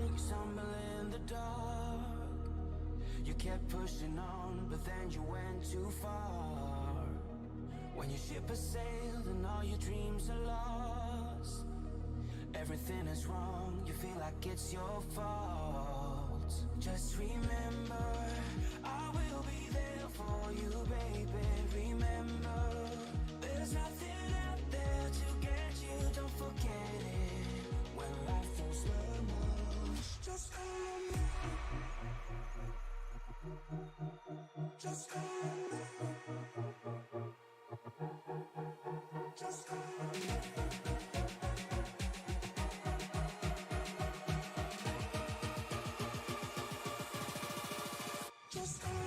you stumble in the dark. You kept pushing on, but then you went too far. When your ship has sailed and all your dreams are lost, everything is wrong, you feel like it's your fault. Just remember, I will be there for you, baby. Remember, there's nothing out there to get you, don't forget it. When life throws lemons, just call me. Just call me. Just call me. Just call me.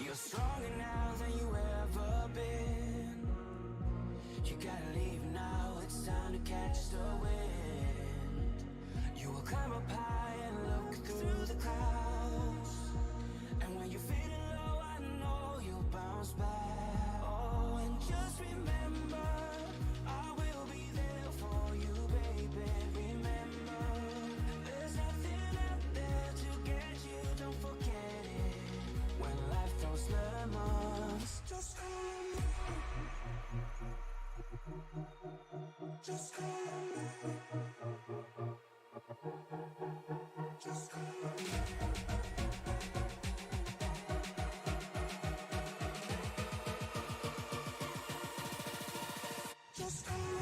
You're stronger now than you ever been. You gotta leave now, it's time to catch the wind. You will climb up high and look through the clouds. And when you're feeling low, I know you'll bounce back. Oh, and just remember, I will be there for you, baby. Remember, there's nothing out there to get you, don't forget it. When life throws lemons, just call me. Just call me. Just call me. Just call me.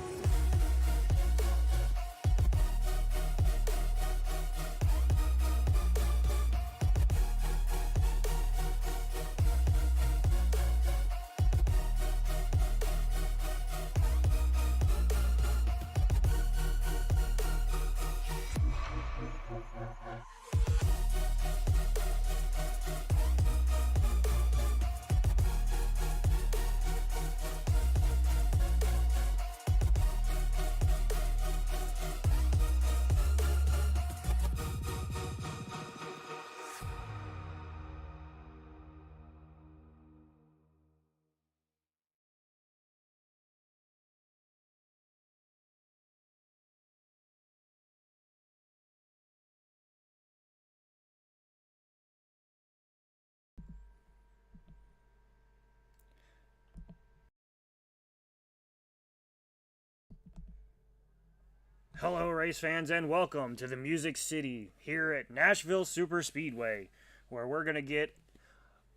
Hello, race fans, and welcome to the Music City here at Nashville Super Speedway, where we're going to get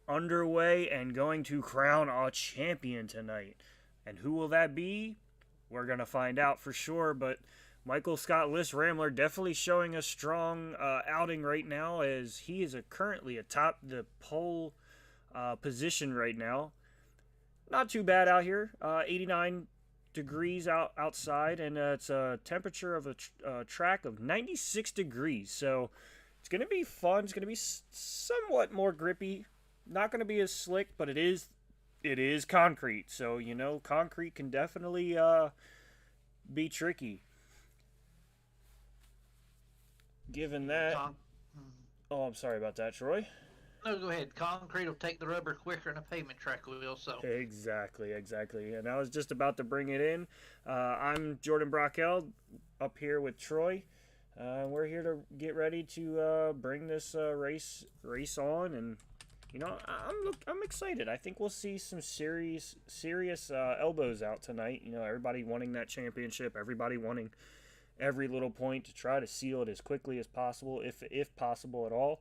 underway and going to crown a champion tonight. And who will that be? We're going to find out for sure, but Michael Scott List Rambler definitely showing a strong outing right now, as he is currently atop the pole position right now. Not too bad out here, 89 degrees outside, and it's a temperature of a track of 96 degrees, so it's going to be fun. It's going to be somewhat more grippy, not going to be as slick, but it is concrete, so you know concrete can definitely be tricky. Given that, oh, I'm sorry about that, Troy. No, go ahead. Concrete will take the rubber quicker than a pavement track will, so. Exactly. And I was just about to bring it in. I'm Jordan Brockell, up here with Troy. We're here to get ready to bring this race on, and you know I'm excited. I think we'll see some serious elbows out tonight. You know, everybody wanting that championship, everybody wanting every little point to try to seal it as quickly as possible, if possible at all.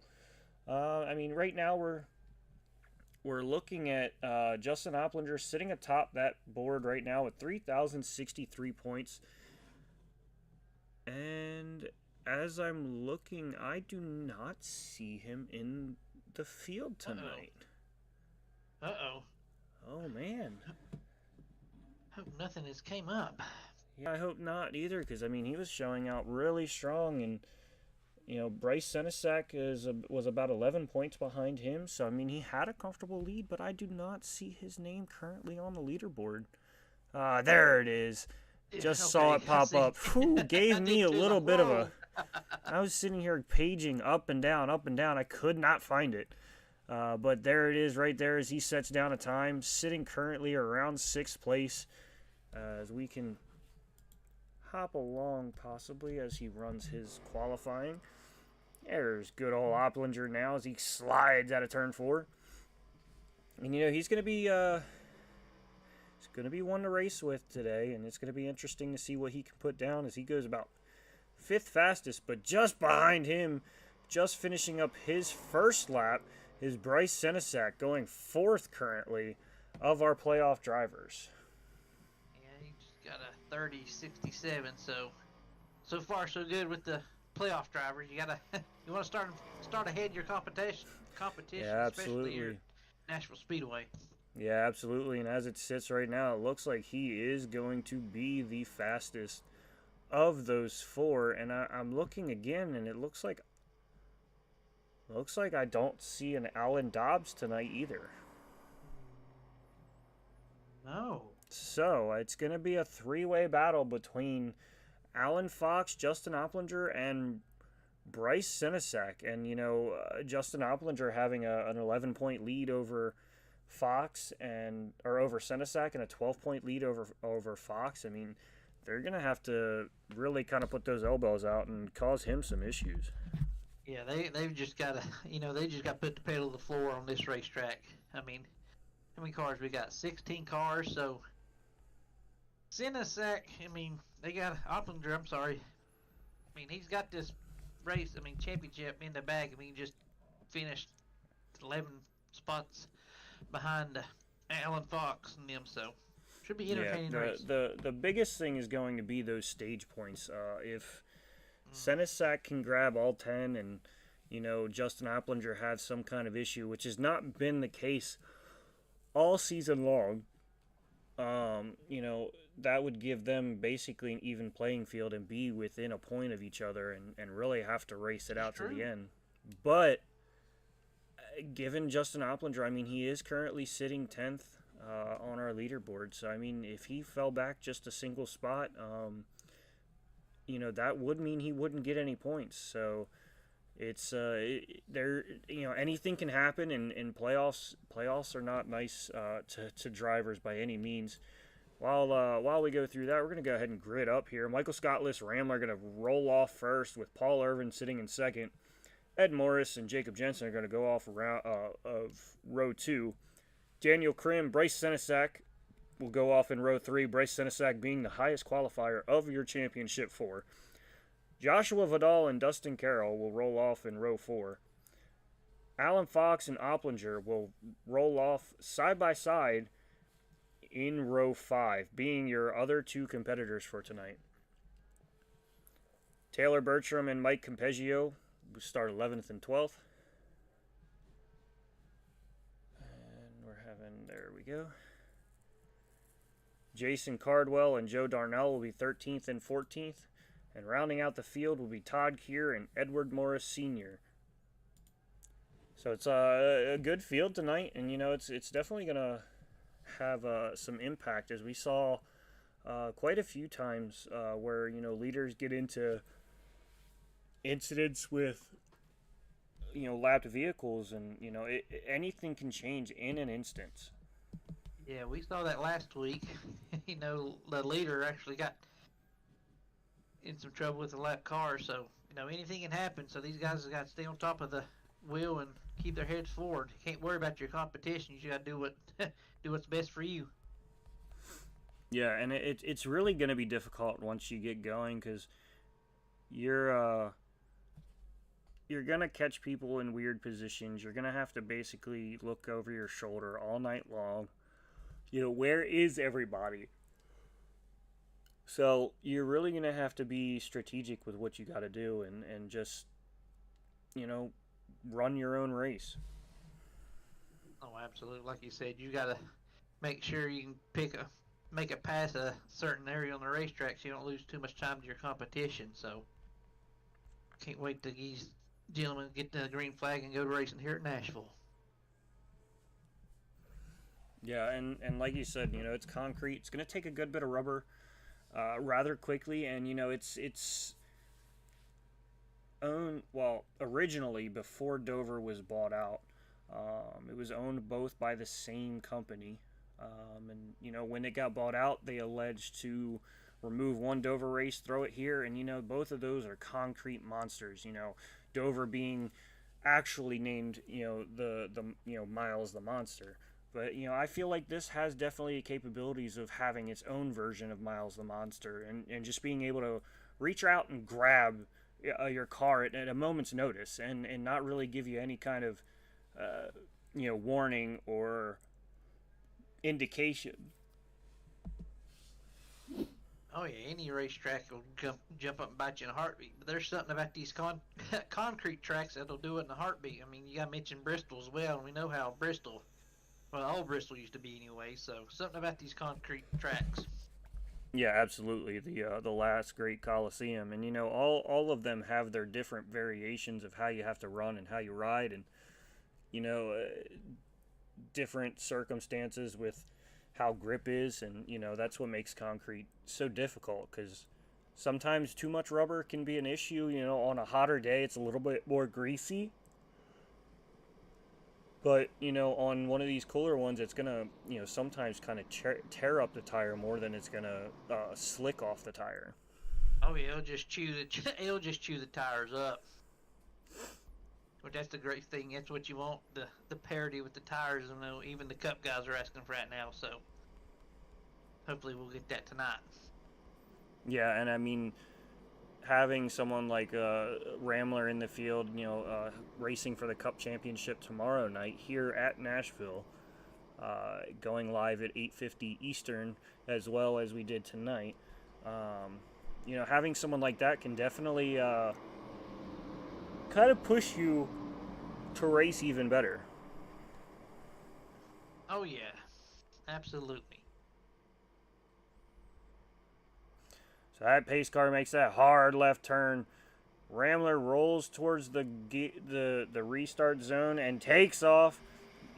I mean, right now we're looking at Justin Opplinger sitting atop that board right now with 3,063 points. And as I'm looking, I do not see him in the field tonight. Uh-oh. Oh, man. Hope nothing has came up. Yeah, I hope not either, because, I mean, he was showing out really strong, and, Bryce Senesac was about 11 points behind him, so, I mean, he had a comfortable lead, but I do not see his name currently on the leaderboard. There it is. Just saw it pop up. Whew, gave me a little bit of a... I was sitting here paging up and down, up and down. I could not find it. But there it is right there as he sets down a time, sitting currently around 6th place, as we can hop along possibly as he runs his qualifying. There's good old Opplinger now as he slides out of turn 4. And he's going to be one to race with today, and it's going to be interesting to see what he can put down as he goes about 5th fastest, but just behind him, just finishing up his first lap, is Bryce Senesac, going 4th currently of our playoff drivers. Yeah, he just got a 30.67, so far so good with the playoff drivers. You want to start ahead your competition, yeah, especially absolutely. here at Nashville Speedway. Yeah, absolutely. And as it sits right now, it looks like he is going to be the fastest of those 4. And I'm looking again, and it looks like I don't see an Alan Dobbs tonight either. No. So it's going to be a 3-way battle between Alan Fox, Justin Opplinger, and Bryce Senesac. And, Justin Opplinger having an 11-point lead over Fox over Senesac, and a 12-point lead over Fox. I mean, they're going to have to really kind of put those elbows out and cause him some issues. Yeah, they've just got to, they just got to put the pedal to the floor on this racetrack. I mean, how many cars we got? 16 cars. So Senesac, they got Opplinger. I'm sorry. He's got this race. Championship in the bag. Just finished 11 spots behind Alan Fox and them. So should be entertaining race. The biggest thing is going to be those stage points. If Senesac can grab all 10 and, Justin Opplinger has some kind of issue, which has not been the case all season long, that would give them basically an even playing field and be within a point of each other and really have to race it out to the end. But given Justin Opplinger, he is currently sitting 10th on our leaderboard. So, if he fell back just a single spot, that would mean he wouldn't get any points. So it's anything can happen in playoffs. Playoffs are not nice to drivers by any means. While we go through that, we're going to go ahead and grid up here. Michael Scottless, Rambler are going to roll off first with Paul Irvin sitting in second. Ed Morris and Jacob Jensen are going to go off of row 2. Daniel Krim, Bryce Senesac will go off in row 3, Bryce Senesac being the highest qualifier of your championship 4. Joshua Vidal and Dustin Carroll will roll off in row 4. Alan Fox and Opplinger will roll off side by side in row 5, being your other 2 competitors for tonight. Taylor Bertram and Mike Campeggio will start 11th and 12th. And there we go. Jason Cardwell and Joe Darnell will be 13th and 14th. And rounding out the field will be Todd Keir and Edward Morris Sr. So it's a good field tonight, and it's definitely going to have some impact, as we saw quite a few times where leaders get into incidents with lapped vehicles, and anything can change in an instant. Yeah, we saw that last week. The leader actually got in some trouble with the lap car, so anything can happen. So these guys have got to stay on top of the wheel and keep their heads forward. You can't worry about your competition. You got to do what's best for you. Yeah, and it's really going to be difficult once you get going, because you're going to catch people in weird positions. You're going to have to basically look over your shoulder all night long. Where is everybody? So you're really going to have to be strategic with what you got to do and just, run your own race. Oh, Oh, absolutely. Like you said, you got to make sure you can make it past a certain area on the racetrack so you don't lose too much time to your competition. So, can't wait to these gentlemen get the green flag and go racing here at Nashville. Yeah, and like you said, it's concrete. It's going to take a good bit of rubber rather quickly, and it's owned, well, originally before Dover was bought out. It was owned both by the same company. And, when it got bought out, they alleged to remove one Dover race, throw it here, and, both of those are concrete monsters. Dover being actually named, Miles the Monster. But, I feel like this has definitely capabilities of having its own version of Miles the Monster and just being able to reach out and grab your car at a moment's notice and not really give you any kind of warning or indication. Oh yeah, any racetrack will jump up and bite you in a heartbeat. But there's something about these concrete tracks that'll do it in a heartbeat. I mean, you gotta mention Bristol as well, and we know how Bristol, well, all Bristol used to be anyway. So something about these concrete tracks. Yeah, absolutely. The last great Coliseum, and all of them have their different variations of how you have to run and how you ride, and different circumstances with how grip is, and that's what makes concrete so difficult, because sometimes too much rubber can be an issue. On a hotter day it's a little bit more greasy, but on one of these cooler ones it's gonna sometimes kind of tear up the tire more than it's gonna slick off the tire. Oh yeah, it'll just chew the tires up. But that's the great thing. That's what you want, the parity with the tires. Even the Cup guys are asking for that now. So hopefully we'll get that tonight. Yeah, and I mean, having someone like Ramler in the field, racing for the Cup Championship tomorrow night here at Nashville, going live at 8:50 Eastern, as well as we did tonight. Having someone like that can definitely kind of push you to race even better. Oh yeah, absolutely. So that pace car makes that hard left turn. Ramler rolls towards the restart zone and takes off,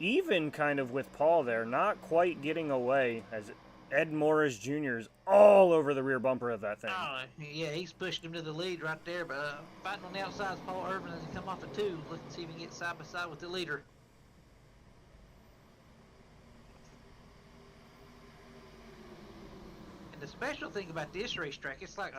even kind of with Paul there, not quite getting away, as Ed Morris Jr. is all over the rear bumper of that thing. Oh, yeah, he's pushed him to the lead right there, but fighting on the outside is Paul Irvin as he come off the two. Let's see if he can get side by side with the leader. And the special thing about this racetrack, it's like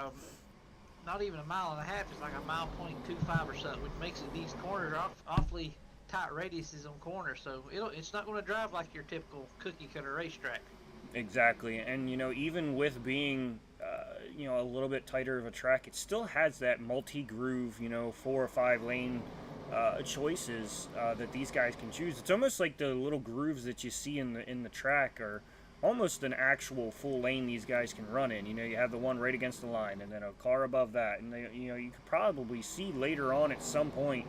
not even a mile and a half, it's like a mile 0.25 or something, which makes it, these corners are awfully tight radiuses on corners, so it's not going to drive like your typical cookie cutter racetrack. Exactly, and even with being a little bit tighter of a track, it still has that multi-groove 4 or 5 lane choices that these guys can choose. It's almost like the little grooves that you see in the track are almost an actual full lane these guys can run in. You have the one right against the line, and then a car above that, and you could probably see later on at some point,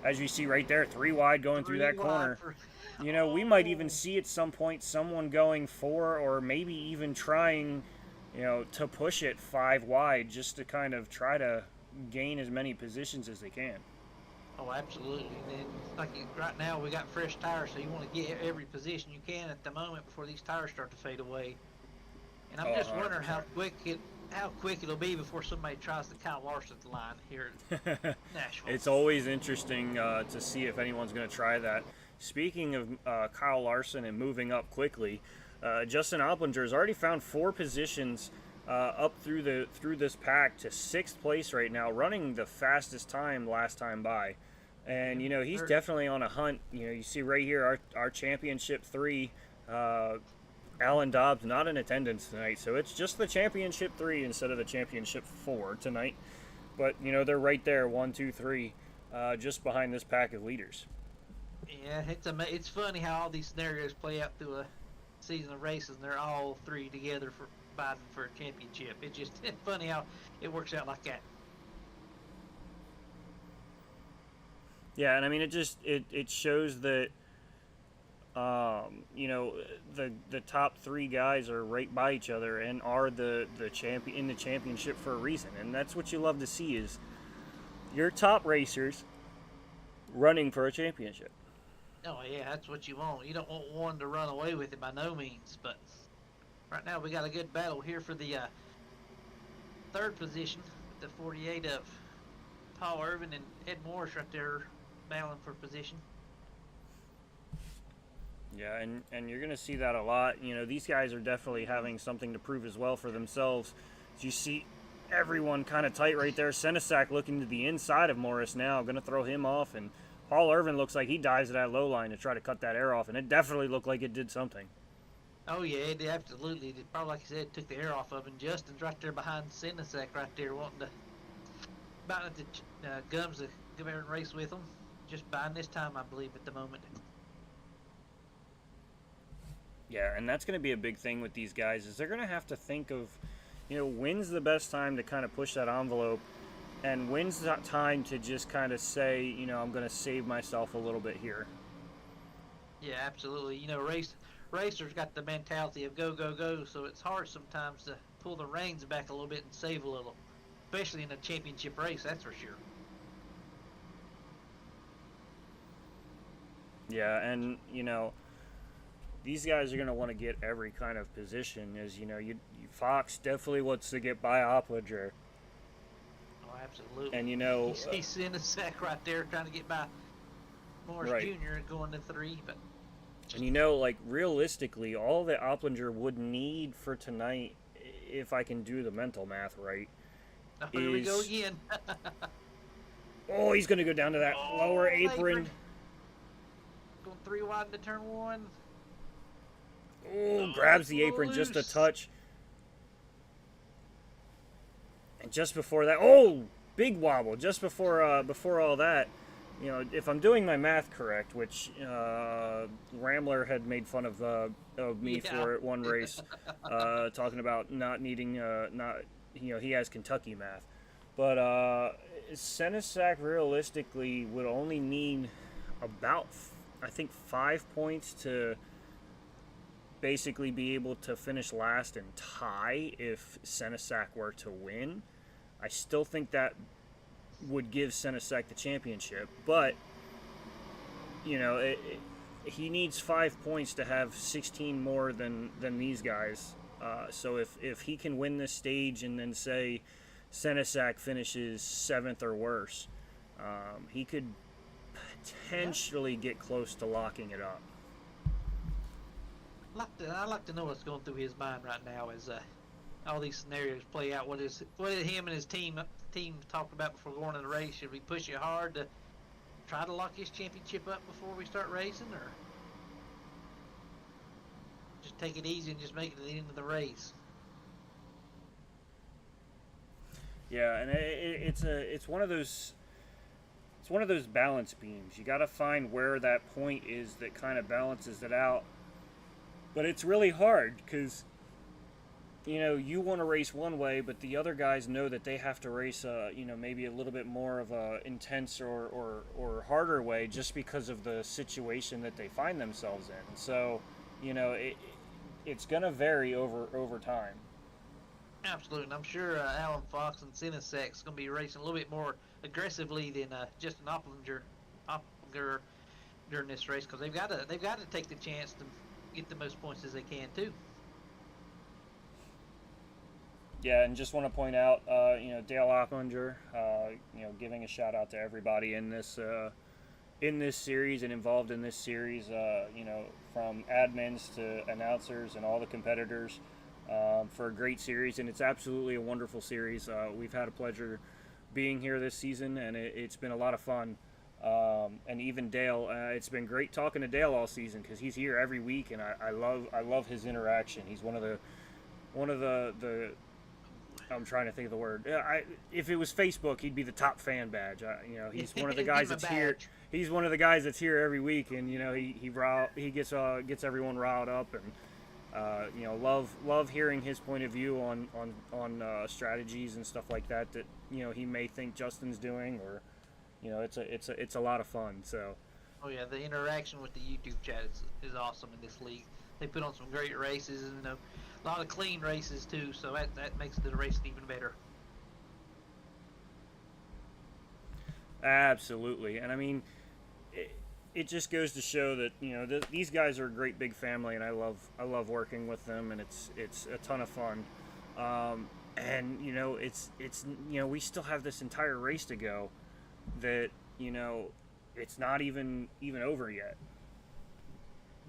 as you see right there, 3 wide going through that corner. We might even see at some point someone going 4 or maybe even trying, to push it 5 wide just to kind of try to gain as many positions as they can. Oh, absolutely. And like right now, we got fresh tires, so you want to get every position you can at the moment before these tires start to fade away. And I'm just wondering how quick it'll be before somebody tries the Kyle Larson line here in Nashville. It's always interesting to see if anyone's going to try that. Speaking of Kyle Larson and moving up quickly, Justin Opplinger has already found 4 positions up through this pack to 6th place right now, running the fastest time last time by. And he's definitely on a hunt. You see right here our championship 3. Alan Dobbs not in attendance tonight, so it's just the championship 3 instead of the championship 4 tonight. But they're right there, 1, 2, 3, just behind this pack of leaders. Yeah, it's funny how all these scenarios play out through a season of races, and they're all 3 together for fighting for a championship. It's funny how it works out like that. Yeah, and I mean it shows that You know, the top three guys are right by each other and are the champion in the championship for a reason, and that's what you love to see is your top racers running for a championship. Oh yeah, that's what you want. You don't want one to run away with it by no means. But right now we got a good battle here for the third position with the 48 of Paul Irvin and Ed Morris right there battling for position. Yeah, and you're going to see that a lot. You know, these guys are definitely having something to prove as well for themselves. As you see everyone kind of tight right there. Senesac looking to the inside of Morris now, going to throw him off. And Paul Irvin looks like he dives at that low line to try to cut that air off. And it definitely looked like it did something. Oh yeah, it absolutely. It probably, like you said, took the air off of him. Justin's right there behind Senesac right there wanting to, about at the gums to come over and race with him. Just buying this time, I believe, at the moment. Yeah, and that's going to be a big thing with these guys is they're going to have to think of, you know, when's the best time to kind of push that envelope and when's that time to just kind of say, you know, I'm going to save myself a little bit here. Yeah, absolutely. You know, racers got the mentality of go, go, go, so it's hard sometimes to pull the reins back a little bit and save a little, especially in a championship race, that's for sure. Yeah, and, you know, these guys are going to want to get every kind of position. As you know, Fox definitely wants to get by Opplinger. Oh, absolutely. And you know, he's in a sack right there trying to get by Morris right. Jr. going to 3. But and you know, like realistically, all that Opplinger would need for tonight, if I can do the mental math right, here we go again. Oh, he's going to go down to that lower apron. Going 3 wide into turn 1. Oh, grabs the apron just a touch. And just before that, oh, big wobble. Just before all that, you know, if I'm doing my math correct, which Rambler had made fun of me for at one race, talking about not needing, he has Kentucky math. But Senesac realistically would only need about, I think, 5 points to basically be able to finish last and tie if Senesac were to win. I still think that would give Senesac the championship, but you know, he needs 5 points to have 16 more than these guys. So if he can win this stage and then say Senesac finishes 7th or worse, he could potentially get close to locking it up. I'd like to know what's going through his mind right now as all these scenarios play out. What did him and his team talk about before going to the race? Should we push it hard to try to lock his championship up before we start racing, or just take it easy and just make it to the end of the race? Yeah, and it's one of those balance beams. You got to find where that point is that kind of balances it out. But it's really hard because, you know, you want to race one way, but the other guys know that they have to race, you know, maybe a little bit more of a intense or harder way just because of the situation that they find themselves in. So, you know, it's going to vary over time. Absolutely, and I'm sure Alan Fox and Senesac's going to be racing a little bit more aggressively than Justin Opplinger during this race because they've got to take the chance to get the most points as they can too. Yeah, and just want to point out, you know, Dale Opplinger, you know, giving a shout out to everybody in this series and involved in this series, you know, from admins to announcers and all the competitors, for a great series, and it's absolutely a wonderful series. We've had a pleasure being here this season, and it's been a lot of fun. And even Dale, it's been great talking to Dale all season because he's here every week, and I love his interaction. He's one of the I'm trying to think of the word. If it was Facebook, he'd be the top fan badge. You know, he's one of the guys that's here. He's one of the guys that's here every week, and you know, he gets everyone riled up, and you know, love hearing his point of view on strategies and stuff like that you know he may think Justin's doing, or you know, it's a lot of fun. So Oh yeah, the interaction with the YouTube chat is awesome in this league. They put on some great races, and a lot of clean races too. So that makes the racing even better. Absolutely, and I mean, it just goes to show that these guys are a great big family, and I love working with them, and it's a ton of fun. And it's we still have this entire race to go. That it's not even over yet.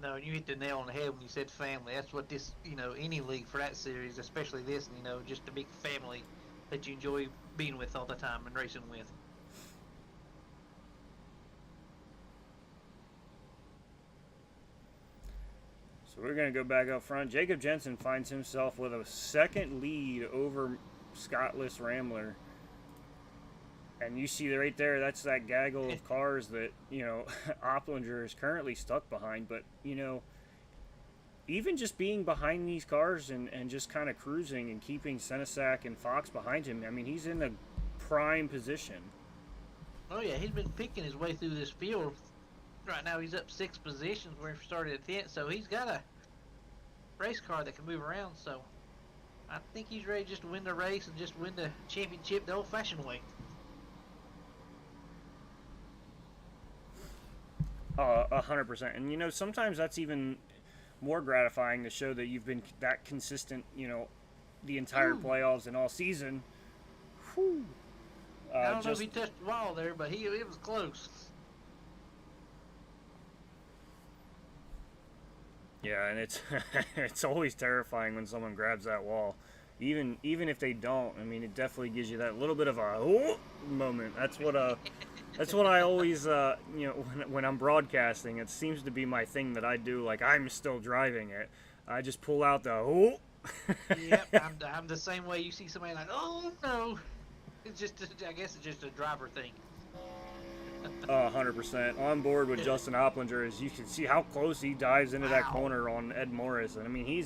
No, you hit the nail on the head when you said family. That's what this, any league for that series, especially this, just a big family that you enjoy being with all the time and racing with. So we're going to go back up front. Jacob Jensen finds himself with a second lead over Scottless Rambler. And you see right there, that's that gaggle of cars that, Opplinger is currently stuck behind. But, even just being behind these cars and just kind of cruising and keeping Senesac and Fox behind him, I mean, he's in a prime position. Oh, yeah, he's been picking his way through this field. Right now he's up 6 positions where he started at 10th, so he's got a race car that can move around. So I think he's ready just to win the race and just win the championship the old-fashioned way. 100%. And sometimes that's even more gratifying to show that you've been that consistent, the entire playoffs and all season. Whew. I don't know if he touched the wall there, but it was close. Yeah, and it's it's always terrifying when someone grabs that wall, even if they don't. I mean, it definitely gives you that little bit of a moment. That's what I always when I'm broadcasting, it seems to be my thing that I do. Like, I'm still driving it, I just pull out the Yep, I'm the same way. You see somebody like, oh no, it's just I guess it's just a driver thing. 100%. On board with Justin Opplinger, as you can see how close he dives into that corner on Ed Morris. And I mean, he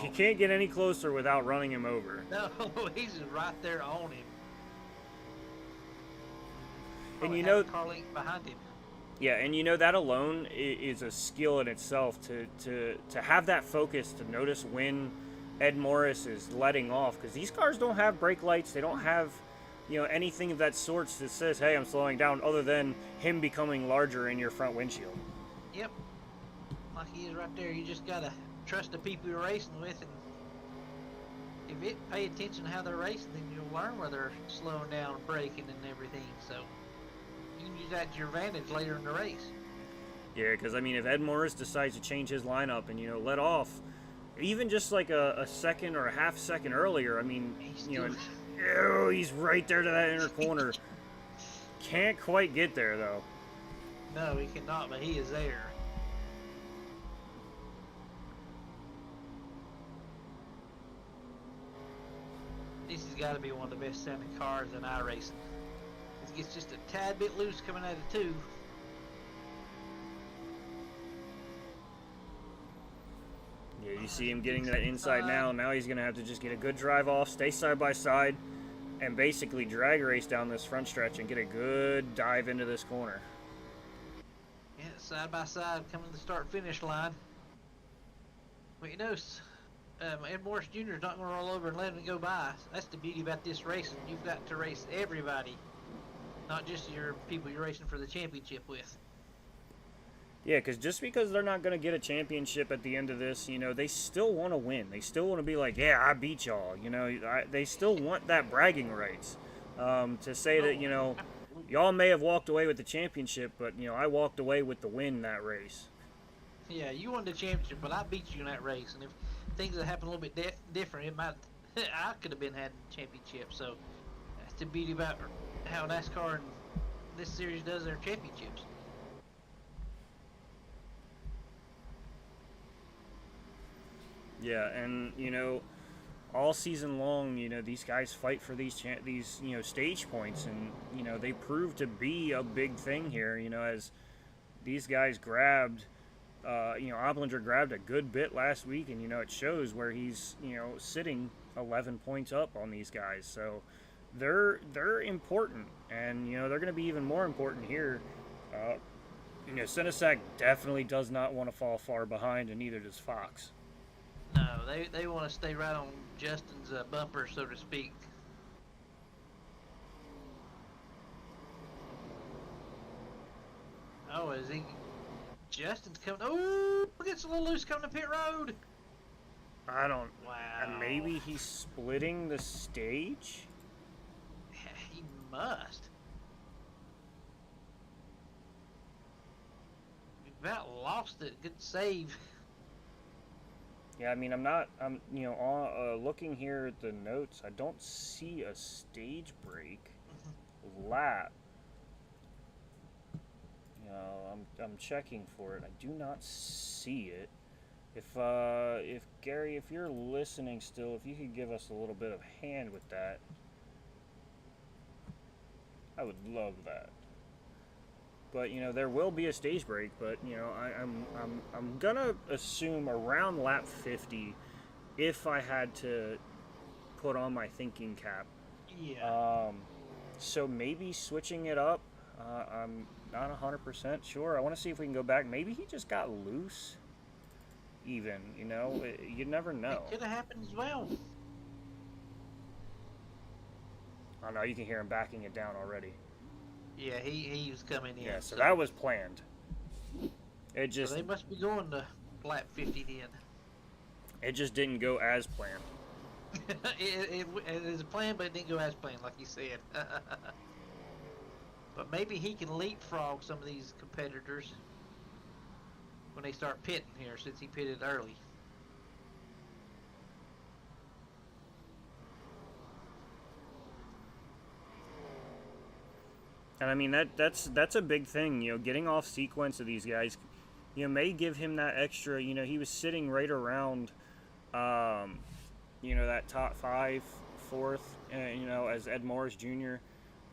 can't get any closer without running him over. No, he's right there on him. And car link behind him. Yeah, and that alone is a skill in itself to have that focus, to notice when Ed Morris is letting off, because these cars don't have brake lights. They don't have anything of that sort that says, hey, I'm slowing down, other than him becoming larger in your front windshield. Yep. Like he is right there. You just got to trust the people you're racing with, and if it pay attention to how they're racing, then you'll learn where they're slowing down, braking, and everything. So you can use that to your advantage later in the race. Yeah, because, I mean, if Ed Morris decides to change his lineup and, let off, even just like a second or a half second earlier, I mean, he's right there to that inner corner. Can't quite get there, though. No, he cannot, but he is there. This has got to be one of the best sounding cars in iRacing. It gets just a tad bit loose coming out of 2. Yeah, you see him getting to that inside now. Now he's going to have to just get a good drive off, stay side by side, and basically drag race down this front stretch and get a good dive into this corner. Yeah, side by side coming to the start-finish line. But Ed Morris Jr. is not going to roll over and let him go by. That's the beauty about this racing. You've got to race everybody, not just your people you're racing for the championship with. Yeah, because just because they're not going to get a championship at the end of this, they still want to win. They still want to be like, yeah, I beat y'all. They still want that bragging rights to say that, y'all may have walked away with the championship, but, I walked away with the win in that race. Yeah, you won the championship, but I beat you in that race. And if things had happened a little bit different, I could have been had the championship. So that's the beauty about how NASCAR and this series does their championships. Yeah, and all season long, these guys fight for these stage points, and they prove to be a big thing here. As these guys grabbed, Opplinger grabbed a good bit last week, and it shows where he's sitting 11 points up on these guys. So they're important, and they're going to be even more important here Senesac definitely does not want to fall far behind, and neither does Fox. No, they want to stay right on Justin's bumper, so to speak. Oh, is he? Justin's coming. Oh, gets a little loose coming to pit road. I don't. Wow. Maybe he's splitting the stage? He must. We about lost it. Good save. Yeah, I mean, I'm looking here at the notes. I don't see a stage break lap. I'm checking for it. I do not see it. If Gary, if you're listening still, if you could give us a little bit of hand with that, I would love that. But there will be a stage break. But I'm gonna assume around lap 50, if I had to put on my thinking cap. Yeah. So maybe switching it up. I'm not 100% sure. I want to see if we can go back. Maybe he just got loose. Even, you never know. It could have happened as well. I know you can hear him backing it down already. Yeah, he was coming in. Yeah, so that was planned. It just So they must be going to lap 50 then. It just didn't go as planned. it is a plan, but it didn't go as planned, like you said. But maybe he can leapfrog some of these competitors when they start pitting here, since he pitted early. And I mean that's a big thing, getting off sequence of these guys, may give him that extra. He was sitting right around, that top 5, 4th, as Ed Morris Jr.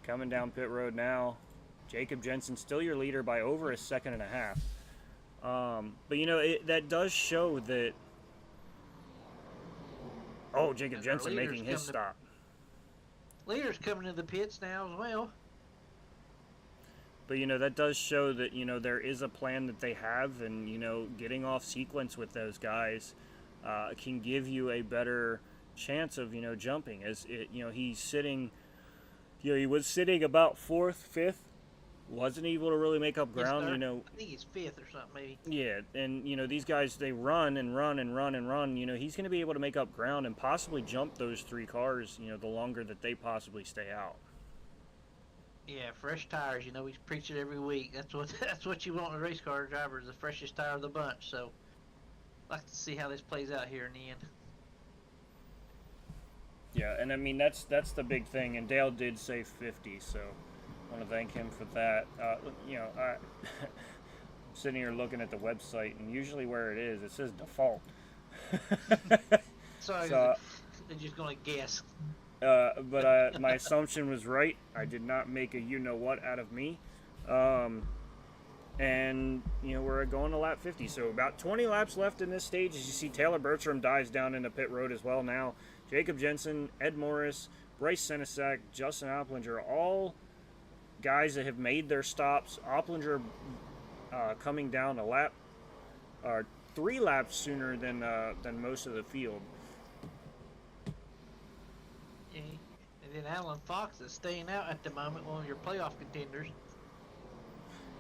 coming down pit road now. Jacob Jensen still your leader by over a second and a half. But that does show that. Oh, Jacob Jensen making his stop. Leader's coming to the pits now as well. But that does show that there is a plan that they have, and getting off sequence with those guys can give you a better chance of jumping. As he's sitting, he was sitting about 4th, 5th. Wasn't able to really make up ground, I think he's 5th or something, maybe. Yeah, and these guys, they run and run and run and run. He's going to be able to make up ground and possibly jump those 3 cars. The longer that they possibly stay out. Yeah, fresh tires. We preach it every week. That's what you want in a race car driver, is the freshest tire of the bunch. So, I'd like to see how this plays out here in the end. Yeah, and I mean that's the big thing. And Dale did say 50, so. I want to thank him for that. I'm sitting here looking at the website, and usually where it is, it says default. Sorry, they're just going to guess. But my assumption was right. I did not make a you-know-what out of me. And, we're going to lap 50. So about 20 laps left in this stage. As you see, Taylor Bertram dives down into pit road as well now. Jacob Jensen, Ed Morris, Bryce Senesac, Justin Opplinger, all guys that have made their stops. Opplinger coming down a lap, 3 laps sooner than most of the field. Yeah. And then Alan Fox is staying out at the moment, one of your playoff contenders.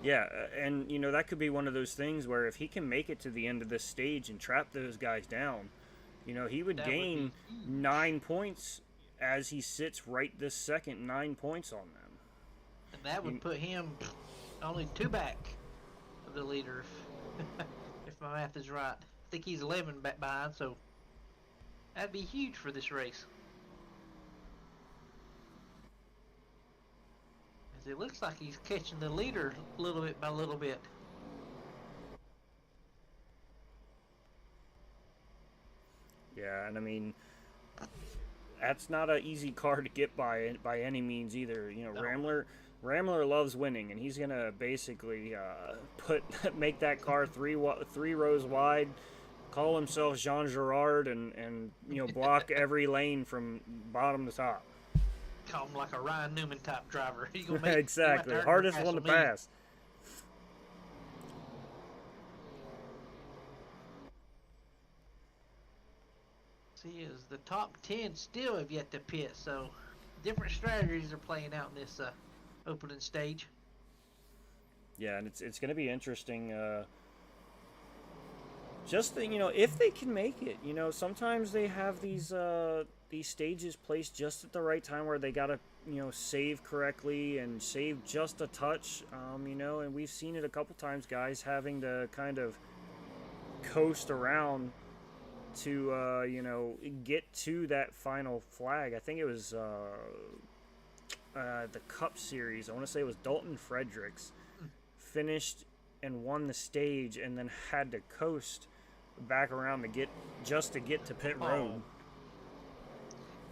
Yeah, and that could be one of those things where if he can make it to the end of this stage and trap those guys down, he would gain 9 points as he sits right this second, 9 points on them. And that would put him only 2 back of the leader, if my math is right. I think he's 11 back behind, so that'd be huge for this race. As it looks like he's catching the leader little bit by little bit. Yeah, and I mean, that's not an easy car to get by any means either. No. Ramler loves winning, and he's gonna basically make that car three rows wide, call himself Jean Girard, and block every lane from bottom to top. Call him like a Ryan Newman type driver. Exactly, hardest one to pass. See, is the top 10 still have yet to pit, so different strategies are playing out in this opening stage. Yeah, and it's going to be interesting. Just if they can make it, sometimes they have these stages placed just at the right time where they gotta save correctly and save just a touch, and we've seen it a couple times, guys having to kind of coast around to get to that final flag. I think it was the Cup Series. I want to say it was Dalton Fredericks finished and won the stage, and then had to coast back around to get to pit road.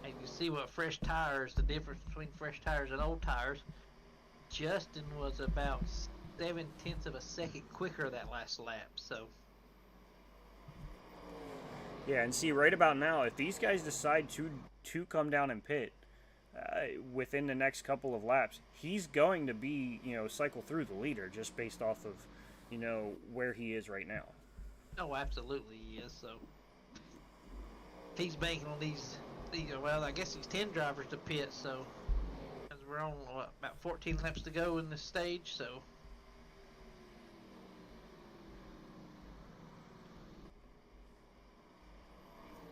And you see what fresh tires, the difference between fresh tires and old tires. Justin was about 0.7 of a second quicker that last lap, so. Yeah, and see, right about now, if these guys decide to come down and pit within the next couple of laps, he's going to be, cycle through the leader just based off of, where he is right now. Oh, absolutely he is. So he's banking on these. Well, I guess he's 10 drivers to pit. So as we're on about 14 laps to go in this stage. So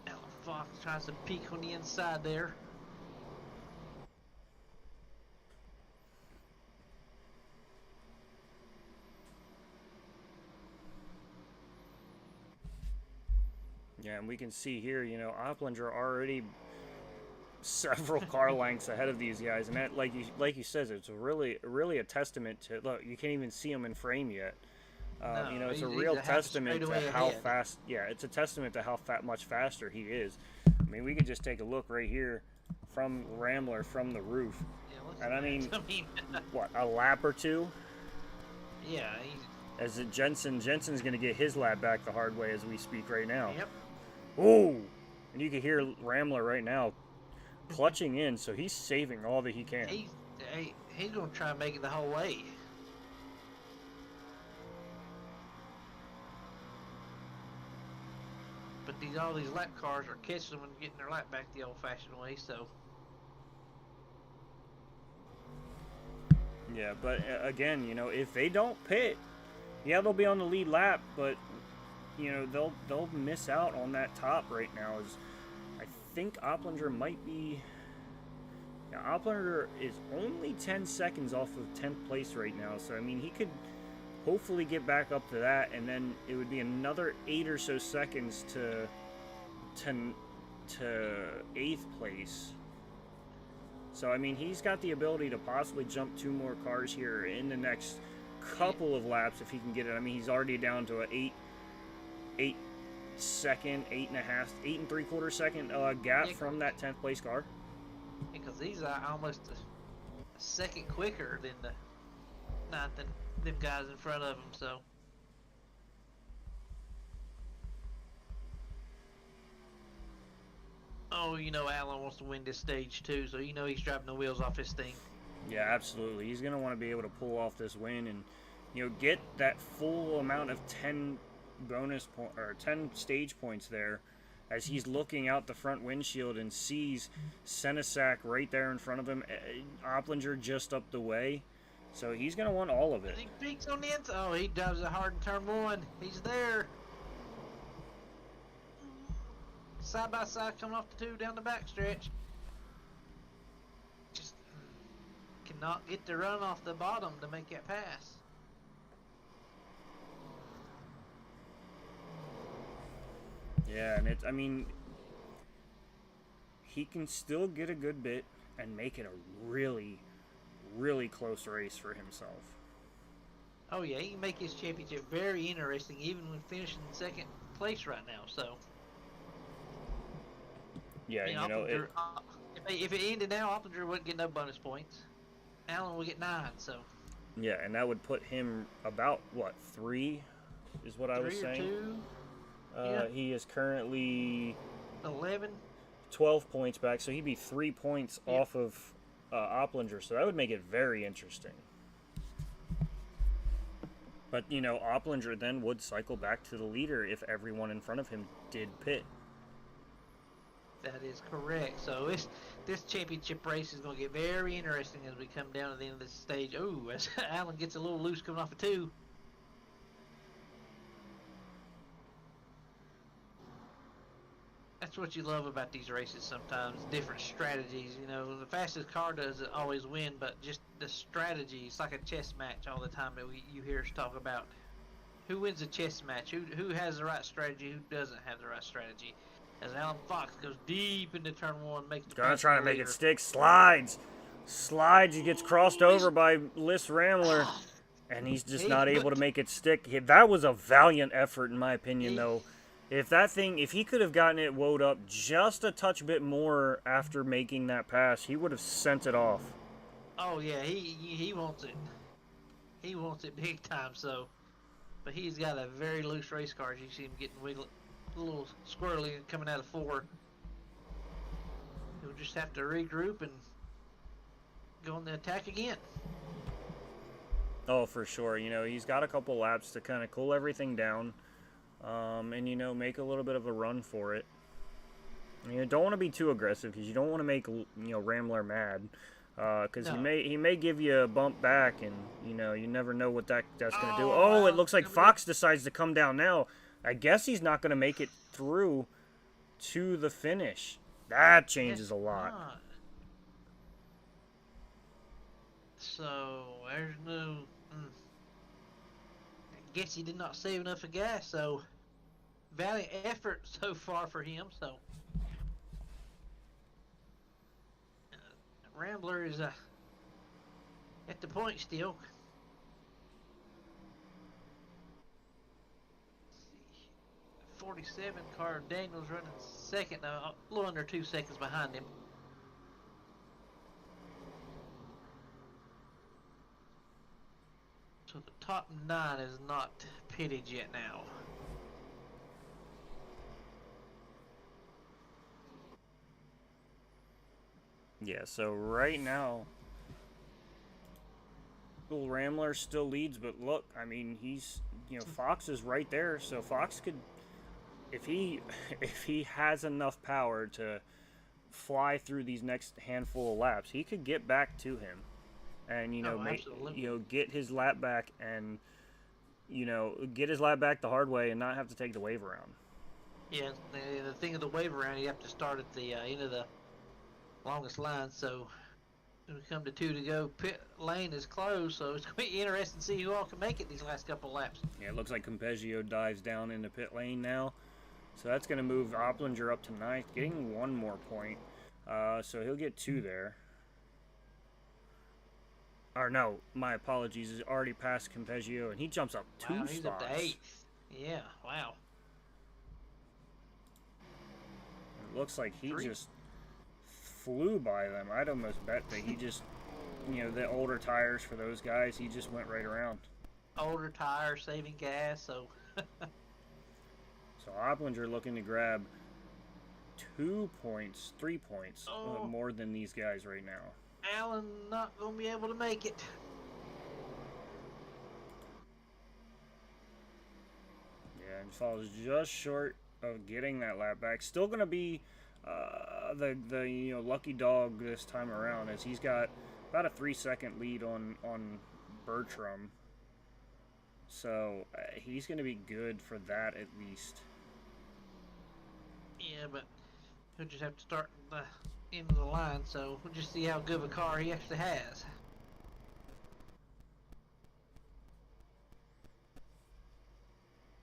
Alan Fox tries to peek on the inside there. Yeah, and we can see here, Opplinger already several car lengths ahead of these guys, and that, like you says, it's really a testament to. Look, you can't even see him in frame yet. No, it's a real testament to how fast. Yeah, it's a testament to how much faster he is. I mean, we could just take a look right here from Rambler from the roof, and I mean, what, a lap or two? Yeah. As Jensen's going to get his lap back the hard way as we speak right now. Yep. Oh, and you can hear Rambler right now clutching in, so he's saving all that he can. He's going to try and make it the whole way. But all these lap cars are catching them and getting their lap back the old-fashioned way, so. Yeah, but again, if they don't pit, yeah, they'll be on the lead lap, but they'll miss out on that top right now. As I think Opplinger might be. Yeah, Opplinger is only 10 seconds off of 10th place right now, so I mean he could hopefully get back up to that, and then it would be another 8 or so seconds to 8th place. So I mean he's got the ability to possibly jump 2 more cars here in the next couple of laps if he can get it. I mean he's already down to a 8 and 3/4 second gap from that 10th place car. Because he's almost a second quicker than them guys in front of him. So. Oh, Alan wants to win this stage too, so he's driving the wheels off this thing. Yeah, absolutely. He's going to want to be able to pull off this win and get that full amount of 10 10 stage points there, as he's looking out the front windshield and sees Senesac right there in front of him, Opplinger just up the way, so he's going to want all of it. He peeks on the inside. Oh, he drives it hard in turn 1. He's there. Side by side coming off the 2 down the back stretch. Just cannot get the run off the bottom to make that pass. Yeah, and he can still get a good bit and make it a really, really close race for himself. Oh yeah, he can make his championship very interesting, even when finishing in 2nd place right now. So. Yeah, if it ended now, Opplinger wouldn't get no bonus points. Allen would get 9. So. Yeah, and that would put him about 3, is what I was saying. 3 or 2. Yeah. He is currently 11, 12 points back, so he'd be 3 points off of Opplinger, so that would make it very interesting. But Opplinger then would cycle back to the leader if everyone in front of him did pit. That is correct. So this championship race is going to get very interesting as we come down to the end of this stage. Oh, as Alan gets a little loose coming off of 2. That's what you love about these races sometimes, different strategies. You know, the fastest car doesn't always win, but just the strategy. It's like a chess match all the time that you hear us talk about. Who wins a chess match? Who has the right strategy? Who doesn't have the right strategy? As Alan Fox goes deep into turn 1, makes the Gonna try to make it leader. stick. Slides. He gets crossed over by Liss Rambler. And he's just not able to make it stick. That was a valiant effort, in my opinion, though. If he could have gotten it woed up just a touch bit more after making that pass, he would have sent it off. Oh yeah, he wants it. He wants it big time. So, but he's got a very loose race car. As you see him getting wiggle, a little squirrely coming out of 4. He'll just have to regroup and go on the attack again. Oh, for sure. You know, he's got a couple laps to kind of cool everything down, and, you know, make a little bit of a run for it. You don't want to be too aggressive because you don't want to make, you know, Rambler mad, because he may give you a bump back, and, you know, you never know what that's going to do. Oh, it looks like Fox decides to come down now. I guess he's not going to make it through to the finish. That changes a lot. So, there's no... I guess he did not save enough of gas, so... Valiant effort so far for him, so... Rambler is at the point still. 47 car, Daniels running second now, a little under 2 seconds behind him. So the top 9 is not pitted yet now. Yeah, so right now, little Rambler still leads, but look, I mean, Fox is right there, so Fox could, if he has enough power to fly through these next handful of laps, he could get back to him, and get his lap back, and get his lap back the hard way, and not have to take the wave around. Yeah, the thing of the wave around, you have to start at the end of the longest line, so when we come to 2 to go, pit lane is closed, so it's going to be interesting to see who all can make it these last couple of laps. Yeah, it looks like Campeggio dives down into pit lane now, so that's going to move Opplinger up to 9th, getting 1 more point, so he'll get 2 there. Or no, my apologies, he's already past Campeggio, and he jumps up 2 spots. He's up to 8th. Yeah, wow. It looks like he just flew by them. I'd almost bet that he just, the older tires for those guys, he just went right around. Older tires, saving gas, so... So Opplinger looking to grab 2 points, 3 points more than these guys right now. Allen not going to be able to make it. Yeah, and falls just short of getting that lap back. Still going to be the lucky dog this time around, as he's got about a 3-second lead on Bertram. So he's going to be good for that at least. Yeah, but he'll just have to start the end of the line, so we'll just see how good of a car he actually has.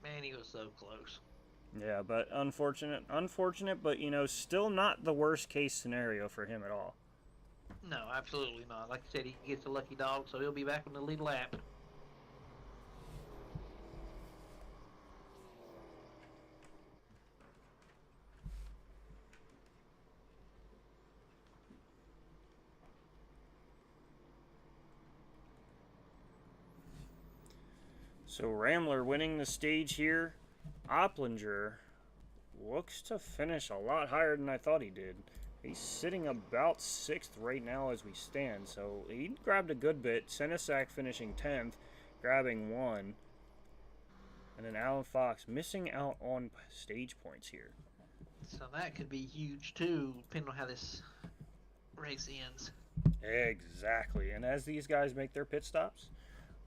Man, he was so close. Yeah, but unfortunate, but still not the worst case scenario for him at all. No, absolutely not. Like I said, he gets a lucky dog, so he'll be back on the lead lap. So Rambler winning the stage here. Opplinger looks to finish a lot higher than I thought he did. He's sitting about 6th right now as we stand, so he grabbed a good bit. Senesac finishing 10th, grabbing 1. And then Alan Fox missing out on stage points here. So that could be huge too, depending on how this race ends. Exactly. And as these guys make their pit stops,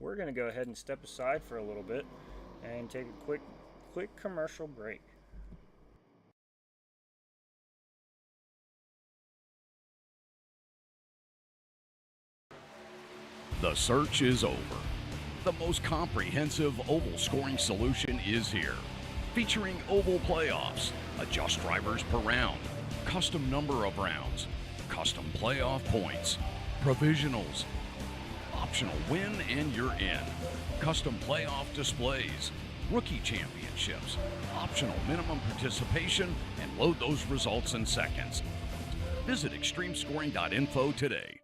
we're going to go ahead and step aside for a little bit and take a quick commercial break. The search is over. The most comprehensive oval scoring solution is here. Featuring oval playoffs, adjust drivers per round, custom number of rounds, custom playoff points, provisionals, optional win and you're in, custom playoff displays, rookie championships, optional minimum participation, and load those results in seconds. Visit extremescoring.info today.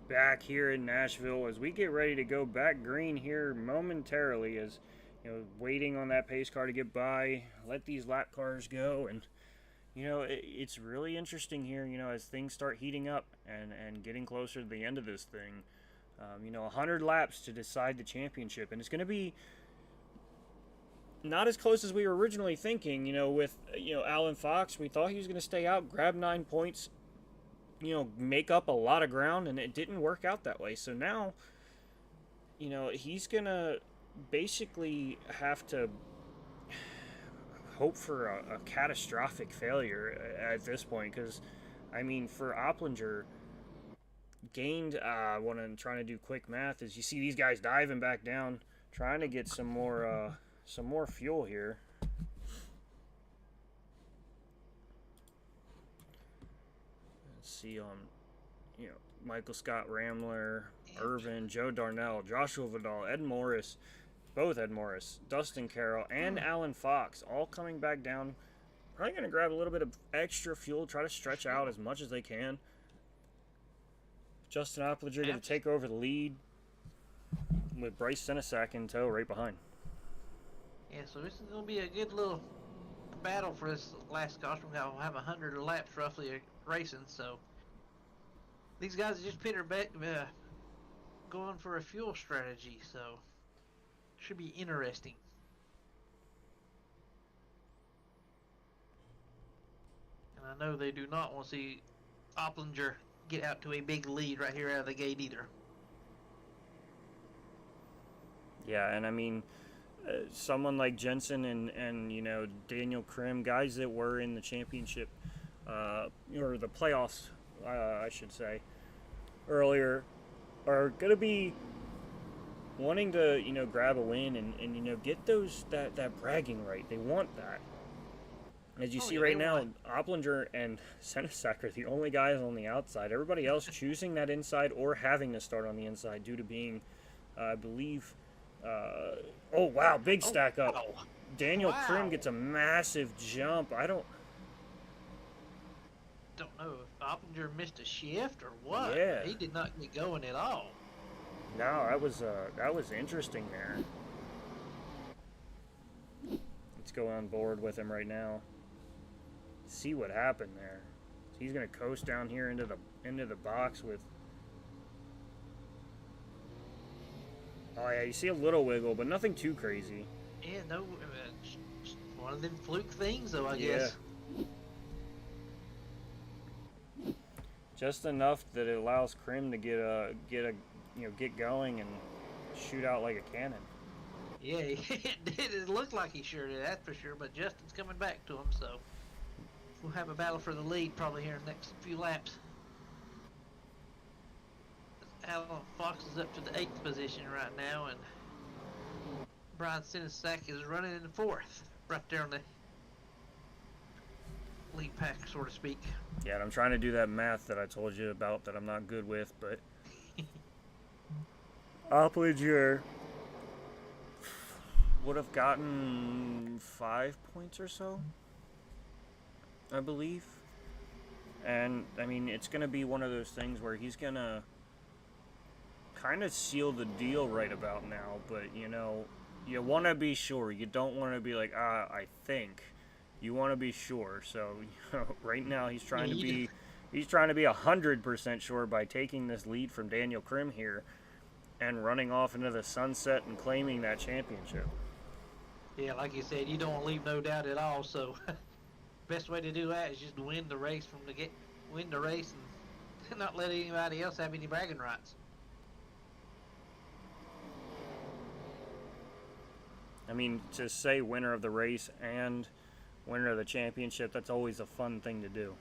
Back here in Nashville as we get ready to go back green here momentarily, as waiting on that pace car to get by, let these lap cars go. And it's really interesting here, as things start heating up and getting closer to the end of this thing. 100 laps to decide the championship, and it's going to be not as close as we were originally thinking. With Alan Fox, we thought he was going to stay out, grab 9 points, make up a lot of ground, and it didn't work out that way. So now, he's gonna basically have to hope for a catastrophic failure at this point, because I mean, for Opplinger, gained trying to do quick math, as you see these guys diving back down, trying to get some more fuel here. See on, Michael Scott Ramler, Irvin, Joe Darnell, Joshua Vidal, Ed Morris, Dustin Carroll, and Alan Fox all coming back down. Probably going to grab a little bit of extra fuel, try to stretch out as much as they can. Justin Opplinger going to take over the lead with Bryce Senesac in tow right behind. Yeah, so this is going to be a good little battle for this last caution. We'll have 100 laps roughly racing, so these guys are just pitted back, going for a fuel strategy, so should be interesting. And I know they do not want to see Opplinger get out to a big lead right here out of the gate either. Yeah, and I mean, someone like Jensen and Daniel Krim, guys that were in the championship, or the playoffs, I should say, earlier, are going to be wanting to, grab a win and get that bragging right. They want that. As you see right now, Opplinger and Senesac are the only guys on the outside. Everybody else choosing that inside or having to start on the inside due to being, I believe, oh wow, big stack up. Wow. Daniel Krim gets a massive jump. I don't know if Opplinger missed a shift or what. Yeah. He did not get going at all. No, that was interesting there. Let's go on board with him right now. See what happened there. He's gonna coast down here into the box with. Oh yeah, you see a little wiggle, but nothing too crazy. Yeah, no, just one of them fluke things, though, I guess. just enough that it allows Krim to get going and shoot out like a cannon. Yeah, it did. It looked like he sure did, that's for sure. But Justin's coming back to him, so we'll have a battle for the lead probably here in the next few laps. Alan Fox is up to the 8th position right now, and Brian Sinesak is running in the 4th, right there on the lead pack, so to speak. Yeah, and I'm trying to do that math that I told you about that I'm not good with, but Opplinger would have gotten 5 points or so, I believe. And, I mean, it's going to be one of those things where he's going to kind of seal the deal right about now, but, you know, you want to be sure. You don't want to be like, I think. You want to be sure. So, you know, right now he's trying to be 100% sure by taking this lead from Daniel Krim here and running off into the sunset and claiming that championship. Yeah, like you said, you don't want to leave no doubt at all. So, best way to do that is just win the race and not let anybody else have any bragging rights. I mean, to say winner of the race and winner of the championship, that's always a fun thing to do.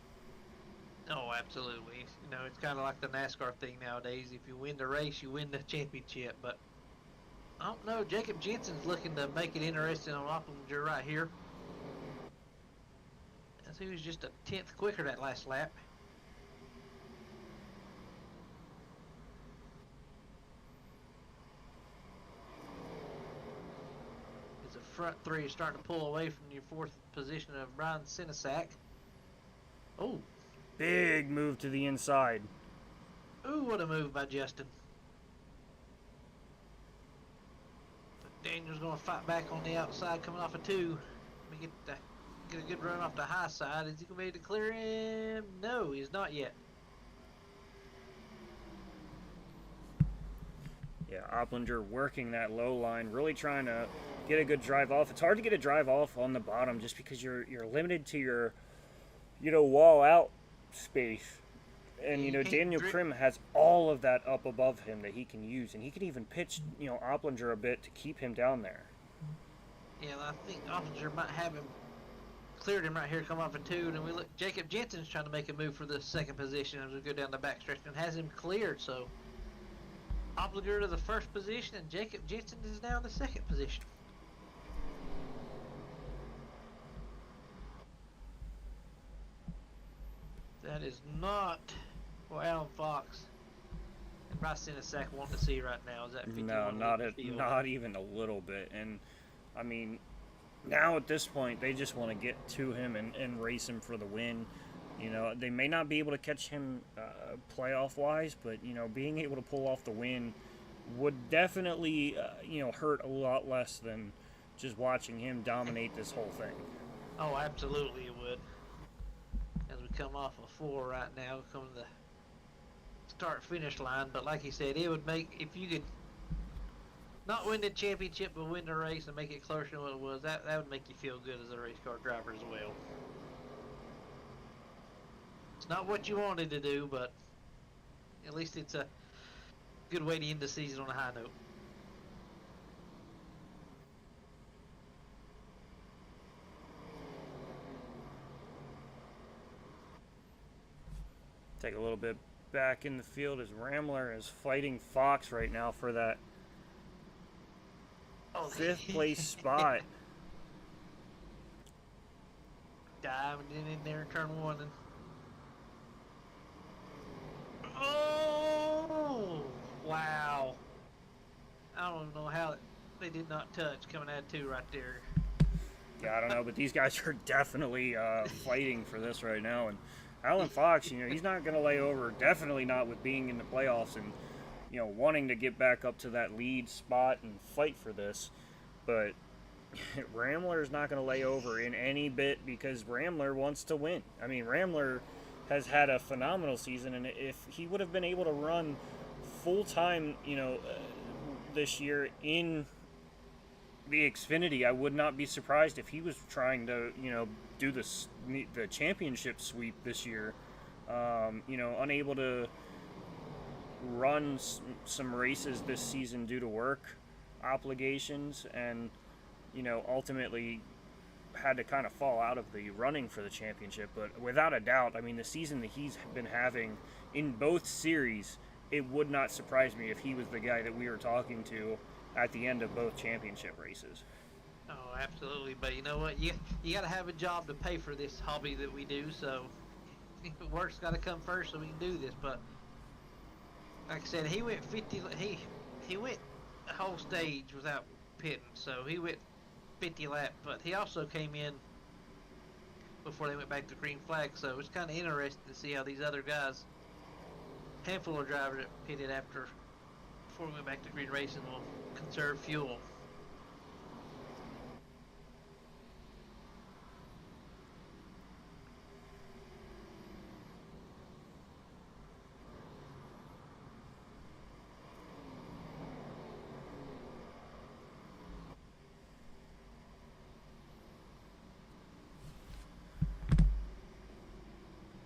Oh, absolutely. You know, it's kind of like the NASCAR thing nowadays. If you win the race, you win the championship. But I don't know. Jacob Jensen's looking to make it interesting on Opplinger right here. As he was just a 10th quicker that last lap. As the front three is starting to pull away from your 4th position of Brian Sinesak. Oh. Big move to the inside. Ooh, what a move by Justin. But Daniel's going to fight back on the outside coming off of 2. Let me get a good run off the high side. Is he going to be able to clear him? No, he's not yet. Yeah, Opplinger working that low line, really trying to get a good drive off. It's hard to get a drive off on the bottom just because you're limited to your, wall out space. And, Daniel Krim has all of that up above him that he can use. And he can even pitch, Opplinger a bit to keep him down there. Yeah, I think Opplinger might have him, cleared him right here, come off of 2. And then we look, Jacob Jensen's trying to make a move for the 2nd position as we go down the backstretch and has him cleared. So Opplinger to the 1st position and Jacob Jensen is now in the 2nd position. That is not what Alan Fox and Bryce Sinesak want to see right now. Is that 51? No, not even a little bit. And I mean, now at this point, they just want to get to him and race him for the win. They may not be able to catch him playoff-wise, but being able to pull off the win would definitely hurt a lot less than just watching him dominate this whole thing. Oh, absolutely it would. As we come off of 4 right now, come to the start-finish line. But like you said, it would make, if you could not win the championship but win the race and make it closer than what it was, that would make you feel good as a race car driver as well. It's not what you wanted to do, but at least it's a good way to end the season on a high note. Take a little bit back in the field as Ramler is fighting Fox right now for that 5th place spot. Diving in there in turn 1 and oh wow! I don't know how they did not touch coming out 2 right there. Yeah, I don't know, but these guys are definitely fighting for this right now. And Alan Fox, he's not going to lay over, definitely not with being in the playoffs and, wanting to get back up to that lead spot and fight for this. But Ramler is not going to lay over in any bit because Ramler wants to win. I mean, Ramler has had a phenomenal season, and if he would have been able to run full-time, this year in the Xfinity, I would not be surprised if he was trying to, do the championship sweep this year unable to run some races this season due to work obligations, and ultimately had to kind of fall out of the running for the championship. But without a doubt, I mean, the season that he's been having in both series, it would not surprise me if he was the guy that we were talking to at the end of both championship races. Oh, absolutely. But you know what? You got to have a job to pay for this hobby that we do. So work's got to come first so we can do this. But like I said, he went 50. He went a whole stage without pitting. So he went 50 lap. But he also came in before they went back to green flag. So it's kind of interesting to see how these other guys, handful of drivers that pitted before we went back to green racing, will conserve fuel.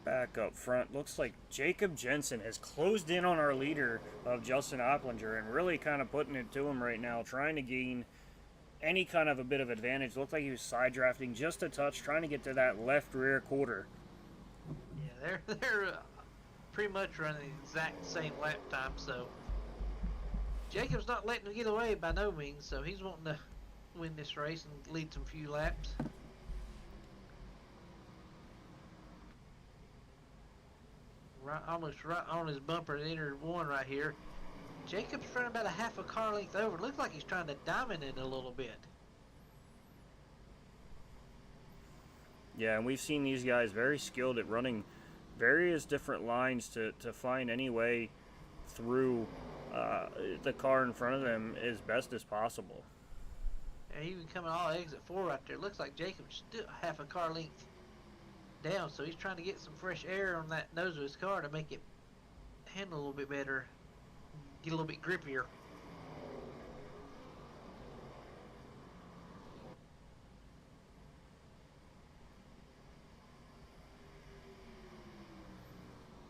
Back up front, looks like Jacob Jensen has closed in on our leader of Justin Opplinger and really kind of putting it to him right now, trying to gain any kind of a bit of advantage. Looked like he was side drafting just a touch, trying to get to that left rear quarter. Yeah, they're pretty much running the exact same lap time, so Jacob's not letting him get away by no means, so he's wanting to win this race and lead some few laps. Almost right on his bumper at entered one right here. Jacob's running about a half a car length over. Looks like he's trying to diamond it a little bit. Yeah, and we've seen these guys very skilled at running various different lines to find any way through the car in front of them as best as possible. And even coming all exit 4 right there. Looks like Jacob's still half a car length down, so he's trying to get some fresh air on that nose of his car to make it handle a little bit better, get a little bit grippier.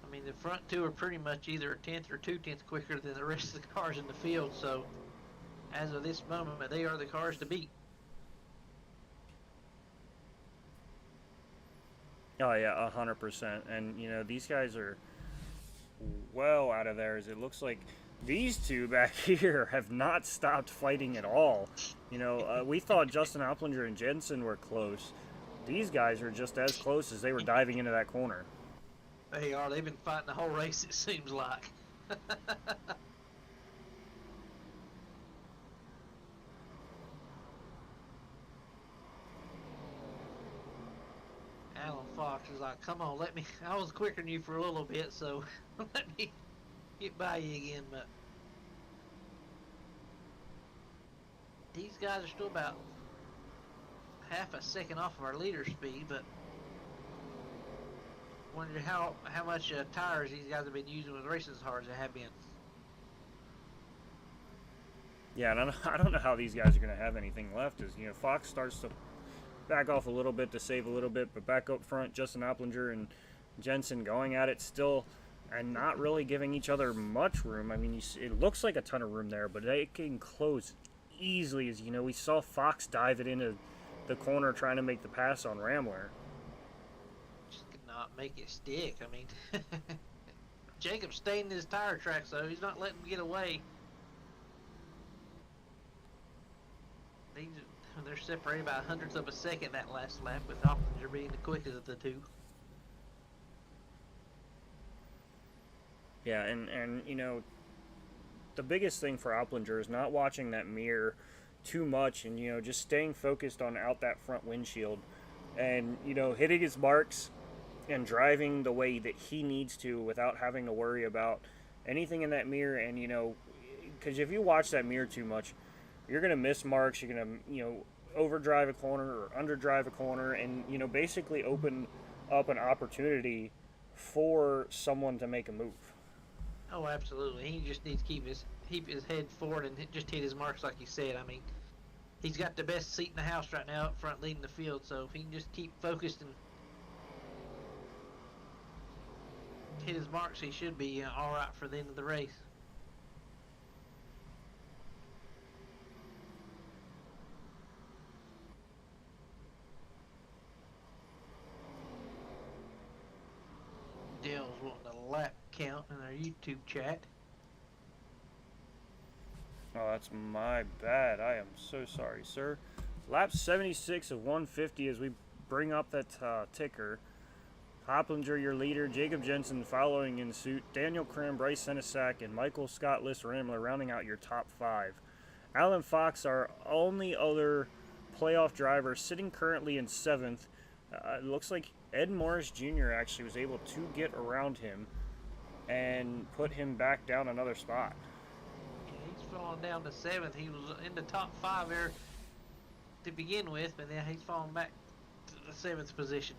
I mean, the front two are pretty much either a tenth or 2/10 quicker than the rest of the cars in the field, so as of this moment, they are the cars to beat. Oh yeah, 100%. And these guys are well out of theirs. It looks like these two back here have not stopped fighting at all. We thought Justin Opplinger and Jensen were close. These guys are just as close as they were diving into that corner. They are. They've been fighting the whole race, it seems like. Alan Fox is like, come on, I was quicker than you for a little bit, so let me get by you again. But these guys are still about half a second off of our leader speed, but wonder how much tires these guys have been using with racing as hard as they have been. Yeah, and I don't know how these guys are going to have anything left. As Fox starts to back off a little bit to save a little bit, but back up front, Justin Opplinger and Jensen going at it still, and not really giving each other much room. I mean, it looks like a ton of room there, but they can close easily. As we saw Fox dive it into the corner trying to make the pass on Ramler. Just could not make it stick. I mean, Jacob's staying in his tire track, so he's not letting him get away. They're separated by 100th of a second that last lap, with Opplinger being the quickest of the two. Yeah, and the biggest thing for Opplinger is not watching that mirror too much, and just staying focused on out that front windshield, and hitting his marks and driving the way that he needs to without having to worry about anything in that mirror. And because if you watch that mirror too much, you're going to miss marks, you're going to, overdrive a corner or underdrive a corner, and, basically open up an opportunity for someone to make a move. Oh, absolutely. He just needs to keep his head forward and just hit his marks like you said. I mean, he's got the best seat in the house right now up front leading the field, so if he can just keep focused and hit his marks, he should be all right for the end of the race. Dale's wanting a lap count in our YouTube chat. Oh, that's my bad. I am so sorry, sir. Lap 76 of 150 as we bring up that ticker. Hopplinger, your leader. Jacob Jensen following in suit. Daniel Krim, Bryce Senesac, and Michael Scott Liss Ramler rounding out your top 5. Alan Fox, our only other playoff driver, sitting currently in 7th. It looks like Ed Morris Jr. actually was able to get around him and put him back down another spot. Yeah, he's falling down to 7th. He was in the top 5 there to begin with, but now he's falling back to the 7th position.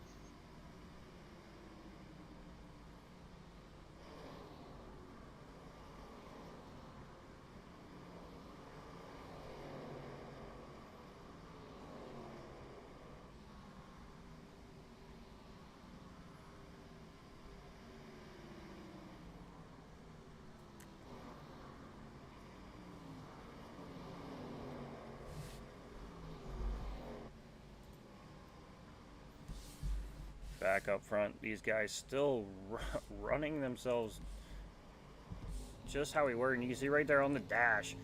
Back up front, these guys still running themselves just how we were, and you can see right there on the dash,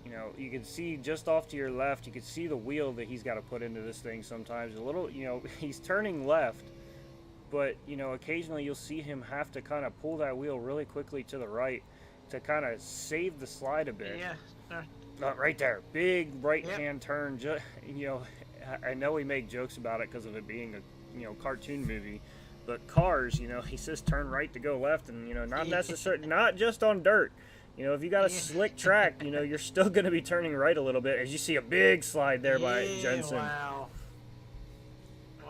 you know, you can see just off to your left, you can see the wheel that he's got to put into this thing sometimes. A little, you know, he's turning left, but, you know, occasionally you'll see him have to kind of pull that wheel really quickly to the right to kind of save the slide a bit. Yeah. Right there, big right-hand turn. You know, I know we make jokes about it because of it being a, you know, cartoon movie, but Cars, you know, he says turn right to go left, and, you know, not necessarily, not just on dirt. You know, if you got a slick track, you know, you're still going to be turning right a little bit, as you see a big slide there by Jensen. Wow,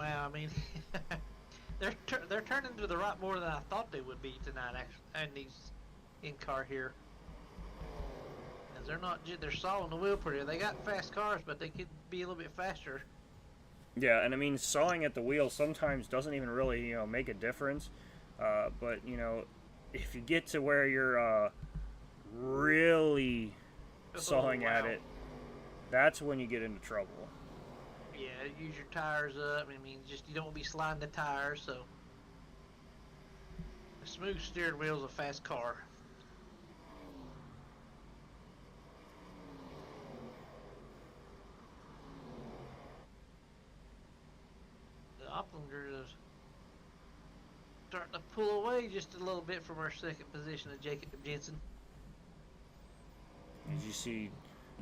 I mean, they're turning to the right more than I thought they would be tonight, actually, and these in-car here. As they're sawing the wheel pretty. They got fast cars, but they could be a little bit faster. Yeah, and I mean, sawing at the wheel sometimes doesn't even really, you know, make a difference. But, you know, if you get to where you're really sawing at it, that's when you get into trouble. Yeah, use your tires up. I mean, just you don't want to be sliding the tires, so a smooth steered wheel is a fast car. Opplinger is starting to pull away just a little bit from our second position of Jacob Jensen. As you see,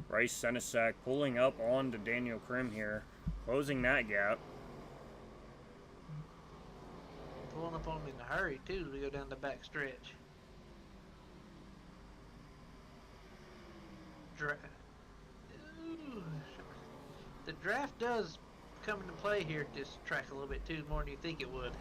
Bryce Senesac pulling up onto Daniel Krim here, closing that gap. Pulling up on him in a hurry too as we go down the back stretch. The draft does come into play here at this track a little bit too, more than you think it would.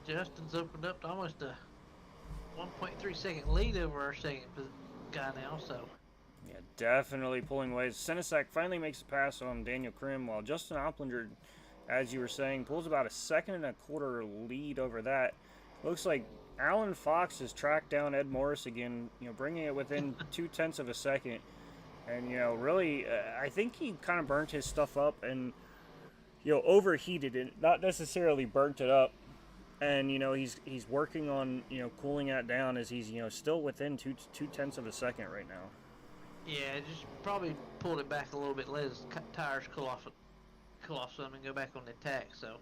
Justin's opened up to almost a 1.3 second lead over our second guy now, so. Yeah, definitely pulling away. Senesac finally makes a pass on Daniel Krim, while Justin Opplinger, as you were saying, pulls about a 1.25 second lead over that. Looks like Alan Fox has tracked down Ed Morris again, you know, bringing it within 0.2 of a second. And, you know, really, I think he kind of burnt his stuff up and, you know, overheated it, not necessarily burnt it up. and he's working on cooling that down as he's still within two tenths of a second right now. Yeah, just probably pulled it back a little bit, let his tires cool off some, and go back on the attack. So,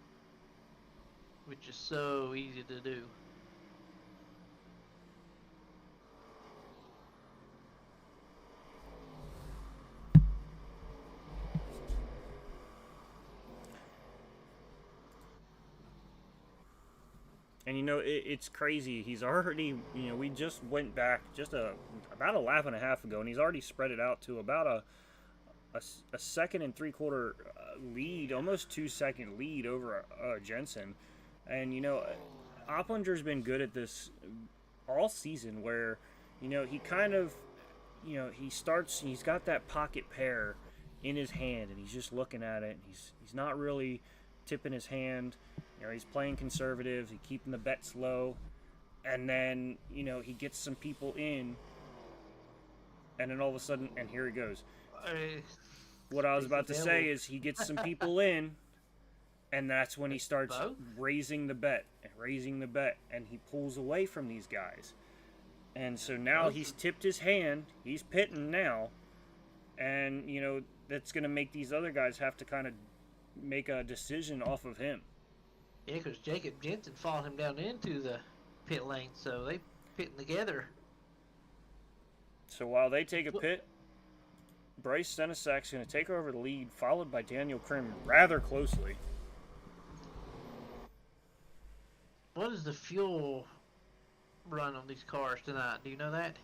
which is so easy to do. And it's crazy. He's already, we just went back about a lap and a half ago, and he's already spread it out to about a second and 3/4 lead, almost 2-second lead over Jensen. And Oplinger's been good at this all season, where he kind of he's got that pocket pair in his hand, and he's just looking at it, and he's not really tipping his hand. He's playing conservative. He's keeping the bets low, and then he gets some people in, and then all of a sudden, and here he goes. What I was about to say is he gets some people in, and that's when he starts raising the bet, and he pulls away from these guys. And so now he's tipped his hand. He's pitting now, and that's going to make these other guys have to kind of make a decision off of him. Yeah, because Jacob Jensen followed him down into the pit lane, so they pitting together. So while they take a pit, Bryce Senesak's going to take over the lead, followed by Daniel Krim rather closely. What is the fuel run on these cars tonight? Do you know that?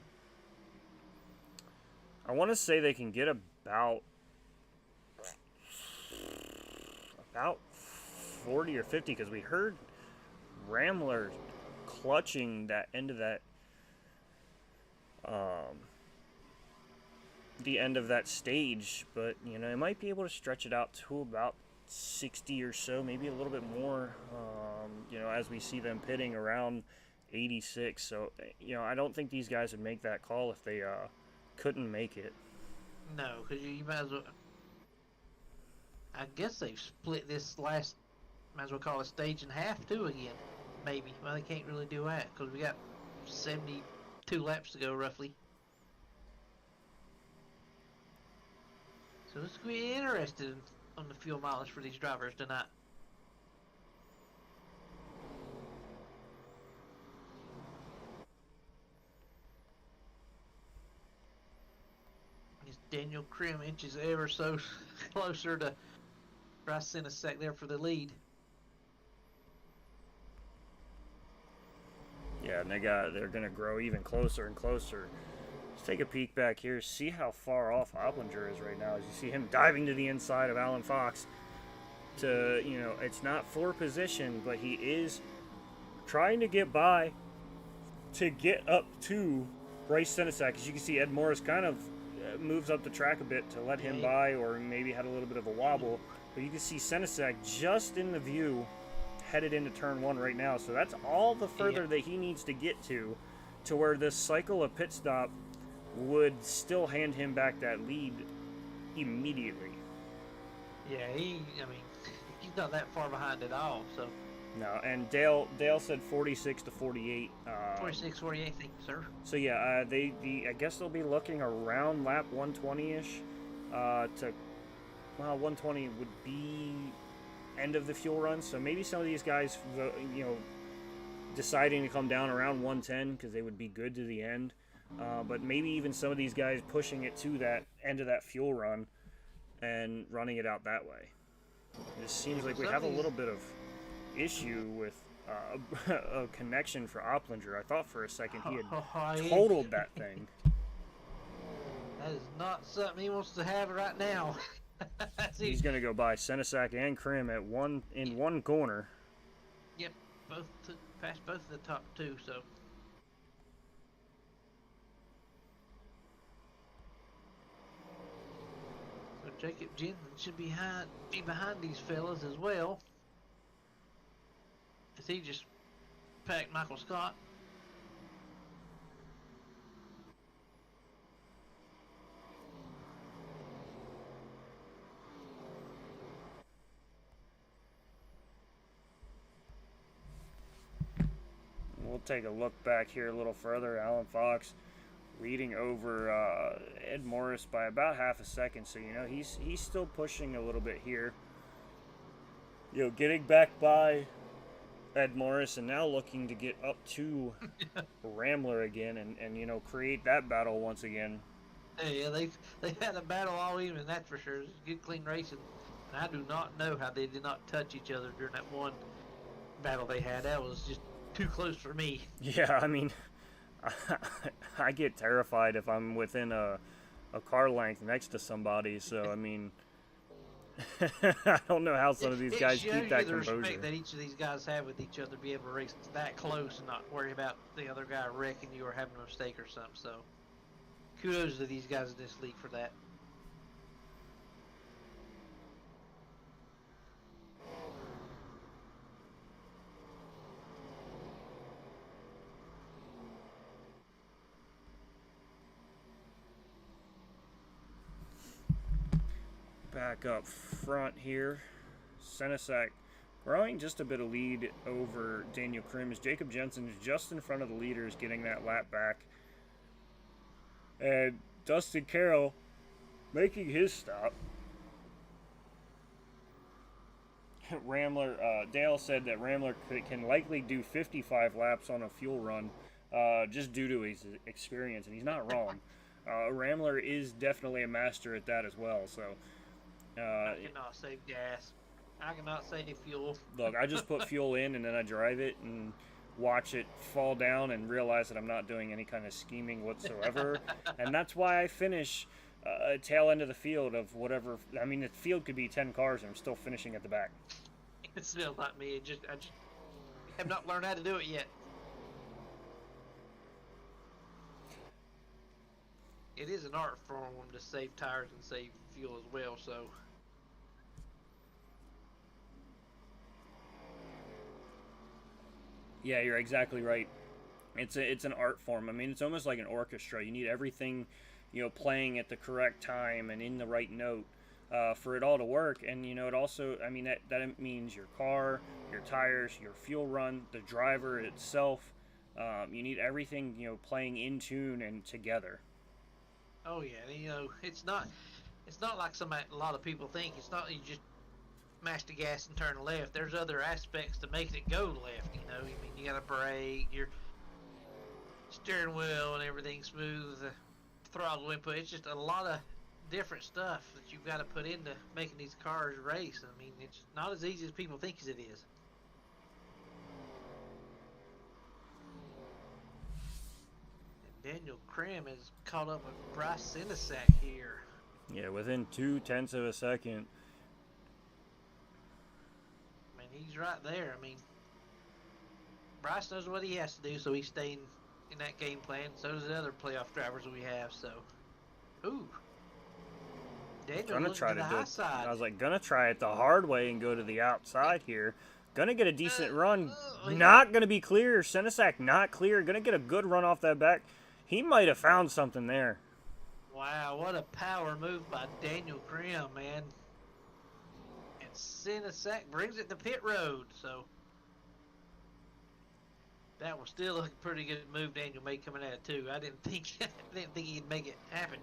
I want to say they can get about 40 or 50, because we heard Ramler clutching that end of that the end of that stage, but it might be able to stretch it out to about 60 or so, maybe a little bit more, as we see them pitting around 86. So I don't think these guys would make that call if they couldn't make it. No, because you might as well. I guess they've split this last, might as well call it stage in half too again. Maybe. Well, they can't really do that because we got 72 laps to go roughly. So it's going to be interesting on the fuel mileage for these drivers tonight. As Daniel Krim inches ever so closer to Bryce Senesak there for the lead. Yeah, and they're going to grow even closer and closer. Let's take a peek back here, see how far off Opplinger is right now. As you see him diving to the inside of Alan Fox to, it's not for position, but he is trying to get by to get up to Bryce Senesak. As you can see, Ed Morris kind of moves up the track a bit to let him by, or maybe had a little bit of a wobble. But you can see Senesak just in the view, headed into turn one right now. So that's all the further that he needs to get to where this cycle of pit stop would still hand him back that lead immediately. Yeah, he's not that far behind at all. So no, and Dale said 46 to 48. 46, 48, thank you, sir. So yeah, I guess they'll be looking around lap 120-ish. 120 would be end of the fuel run. So maybe some of these guys, deciding to come down around 110 because they would be good to the end. But maybe even some of these guys pushing it to that end of that fuel run and running it out that way. It seems like we have a little bit of issue with a connection for Opplinger. I thought for a second he had totaled that thing. That is not something he wants to have right now. He's going to go by Senesak and Krim in one corner. Yep, past both of the top two, so. So Jacob Jensen should be behind these fellas as well, as he just packed Michael Scott. we'll take a look back here a little further. Alan Fox leading over Ed Morris by about half a second, so you know he's still pushing a little bit here. You know, getting back by Ed Morris and now looking to get up to Rambler again and you know create that battle once again. Yeah, they had a battle all evening, that's for sure. It was good, clean racing. And I do not know how they did not touch each other during that one battle they had. That was just too close for me. Yeah, I mean, I get terrified if I'm within a car length next to somebody. So I mean, I don't know how some of these guys keep that composure. It shows you the composure. respect that each of these guys have with each other, be able to race that close and not worry about the other guy wrecking you or having a mistake or something. So kudos to these guys in this league for that. Back up front here, Senesac growing just a bit of lead over Daniel Krim as Jacob Jensen is just in front of the leaders getting that lap back. And Dustin Carroll making his stop. Rambler, Dale said that Rambler can likely do 55 laps on a fuel run just due to his experience, and he's not wrong. Rambler is definitely a master at that as well, so... I cannot save gas. I cannot save fuel. Look, I just put fuel in and then I drive it and watch it fall down and realize that I'm not doing any kind of scheming whatsoever. And that's why I finish a tail end of the field of whatever. I mean, the field could be 10 cars and I'm still finishing at the back. It's still not me. I just have not learned how to do it yet. It is an art form to save tires and save fuel as well, so... Yeah, you're exactly right. It's an art form. I mean, it's almost like an orchestra. You need everything, you know, playing at the correct time and in the right note for it all to work. And you know, it also, I mean, that means your car, your tires, your fuel run, the driver itself. You need everything, you know, playing in tune and together. Oh yeah, you know, it's not like a lot of people think. It's not you just mash the gas and turn left. There's other aspects to making it go left. You know, I mean, you got to brake, your steering wheel and everything smooth, throttle input. It's just a lot of different stuff that you've got to put into making these cars race. I mean, it's not as easy as people think as it is. And Daniel Krim is caught up with Bryce Senesac here. Yeah, within 0.2 of a second. I mean, he's right there. I mean, Bryce knows what he has to do, so he's staying in that game plan. So does the other playoff drivers we have. So, ooh, Daniel Gonna looking try to to the do high it. side. I was like, gonna try it the hard way and go to the outside here. Gonna get a decent run. Not gonna be clear. Senesac not clear. Gonna get a good run off that back. He might have found something there. Wow, what a power move by Daniel Krim, man. And Senesac brings it to pit road, so that was still a pretty good move Daniel made coming at it too. I didn't think he'd make it happen.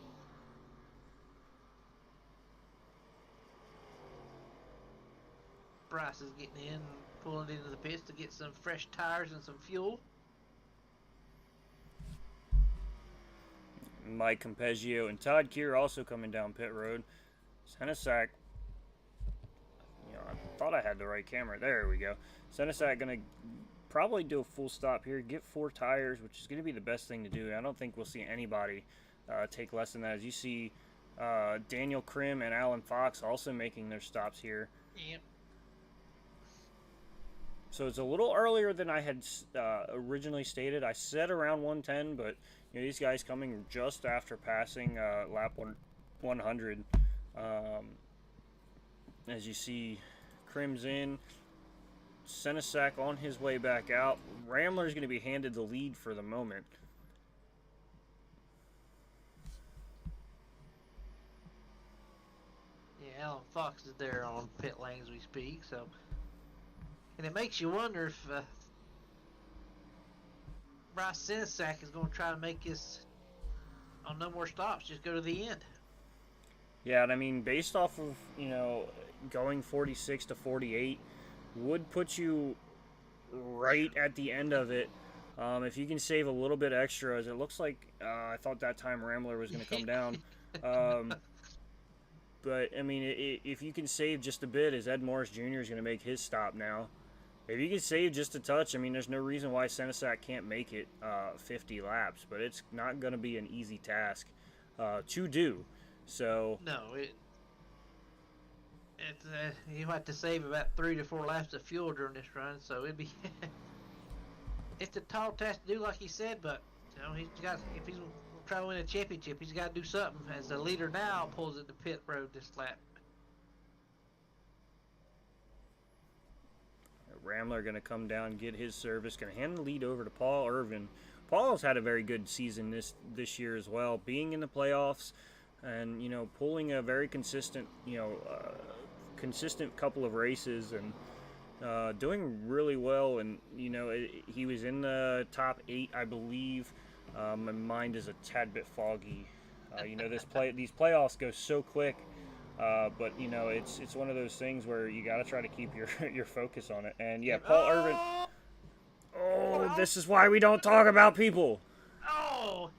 Bryce is getting in, pulling into the pits to get some fresh tires and some fuel. Mike Campeggio and Todd Keir also coming down pit road. Senesac, you know, I thought I had the right camera. There we go. Senesac gonna probably do a full stop here, get 4 tires, which is gonna be the best thing to do. I don't think we'll see anybody take less than that. As you see, Daniel Krim and Alan Fox also making their stops here. Yep. So it's a little earlier than I had originally stated. I said around 110, but you know, these guys coming just after passing lap 100. As you see, Krim's in. Senesac on his way back out. Rambler's going to be handed the lead for the moment. Yeah, Alan Fox is there on pit lane as we speak, so... And it makes you wonder if Bryce Senesack is going to try to make this on no more stops. Just go to the end. Yeah, and I mean, based off of, going 46 to 48 would put you right at the end of it. If you can save a little bit extra, as it looks like, I thought that time Rambler was going to come down. But, I mean, if you can save just a bit, as Ed Morris Jr. is going to make his stop now. If you can save just a touch, I mean, there's no reason why Senesack can't make it 50 laps. But it's not going to be an easy task to do. So No, you have to save about 3 to 4 laps of fuel during this run, so it'd be it's a tall task to do, like he said. But he's got, if he's trying to win a championship, he's got to do something. As the leader now pulls into pit road this lap. Rambler going to come down, get his service, going to hand the lead over to Paul Irvin. Paul's had a very good season this year as well, being in the playoffs and pulling a very consistent consistent couple of races and doing really well. And he was in the top 8, I believe. My mind is a tad bit foggy. These playoffs go so quick. But it's one of those things where you got to try to keep your focus on it. And yeah, Paul Irvin. Oh, this is why we don't talk about people. Oh,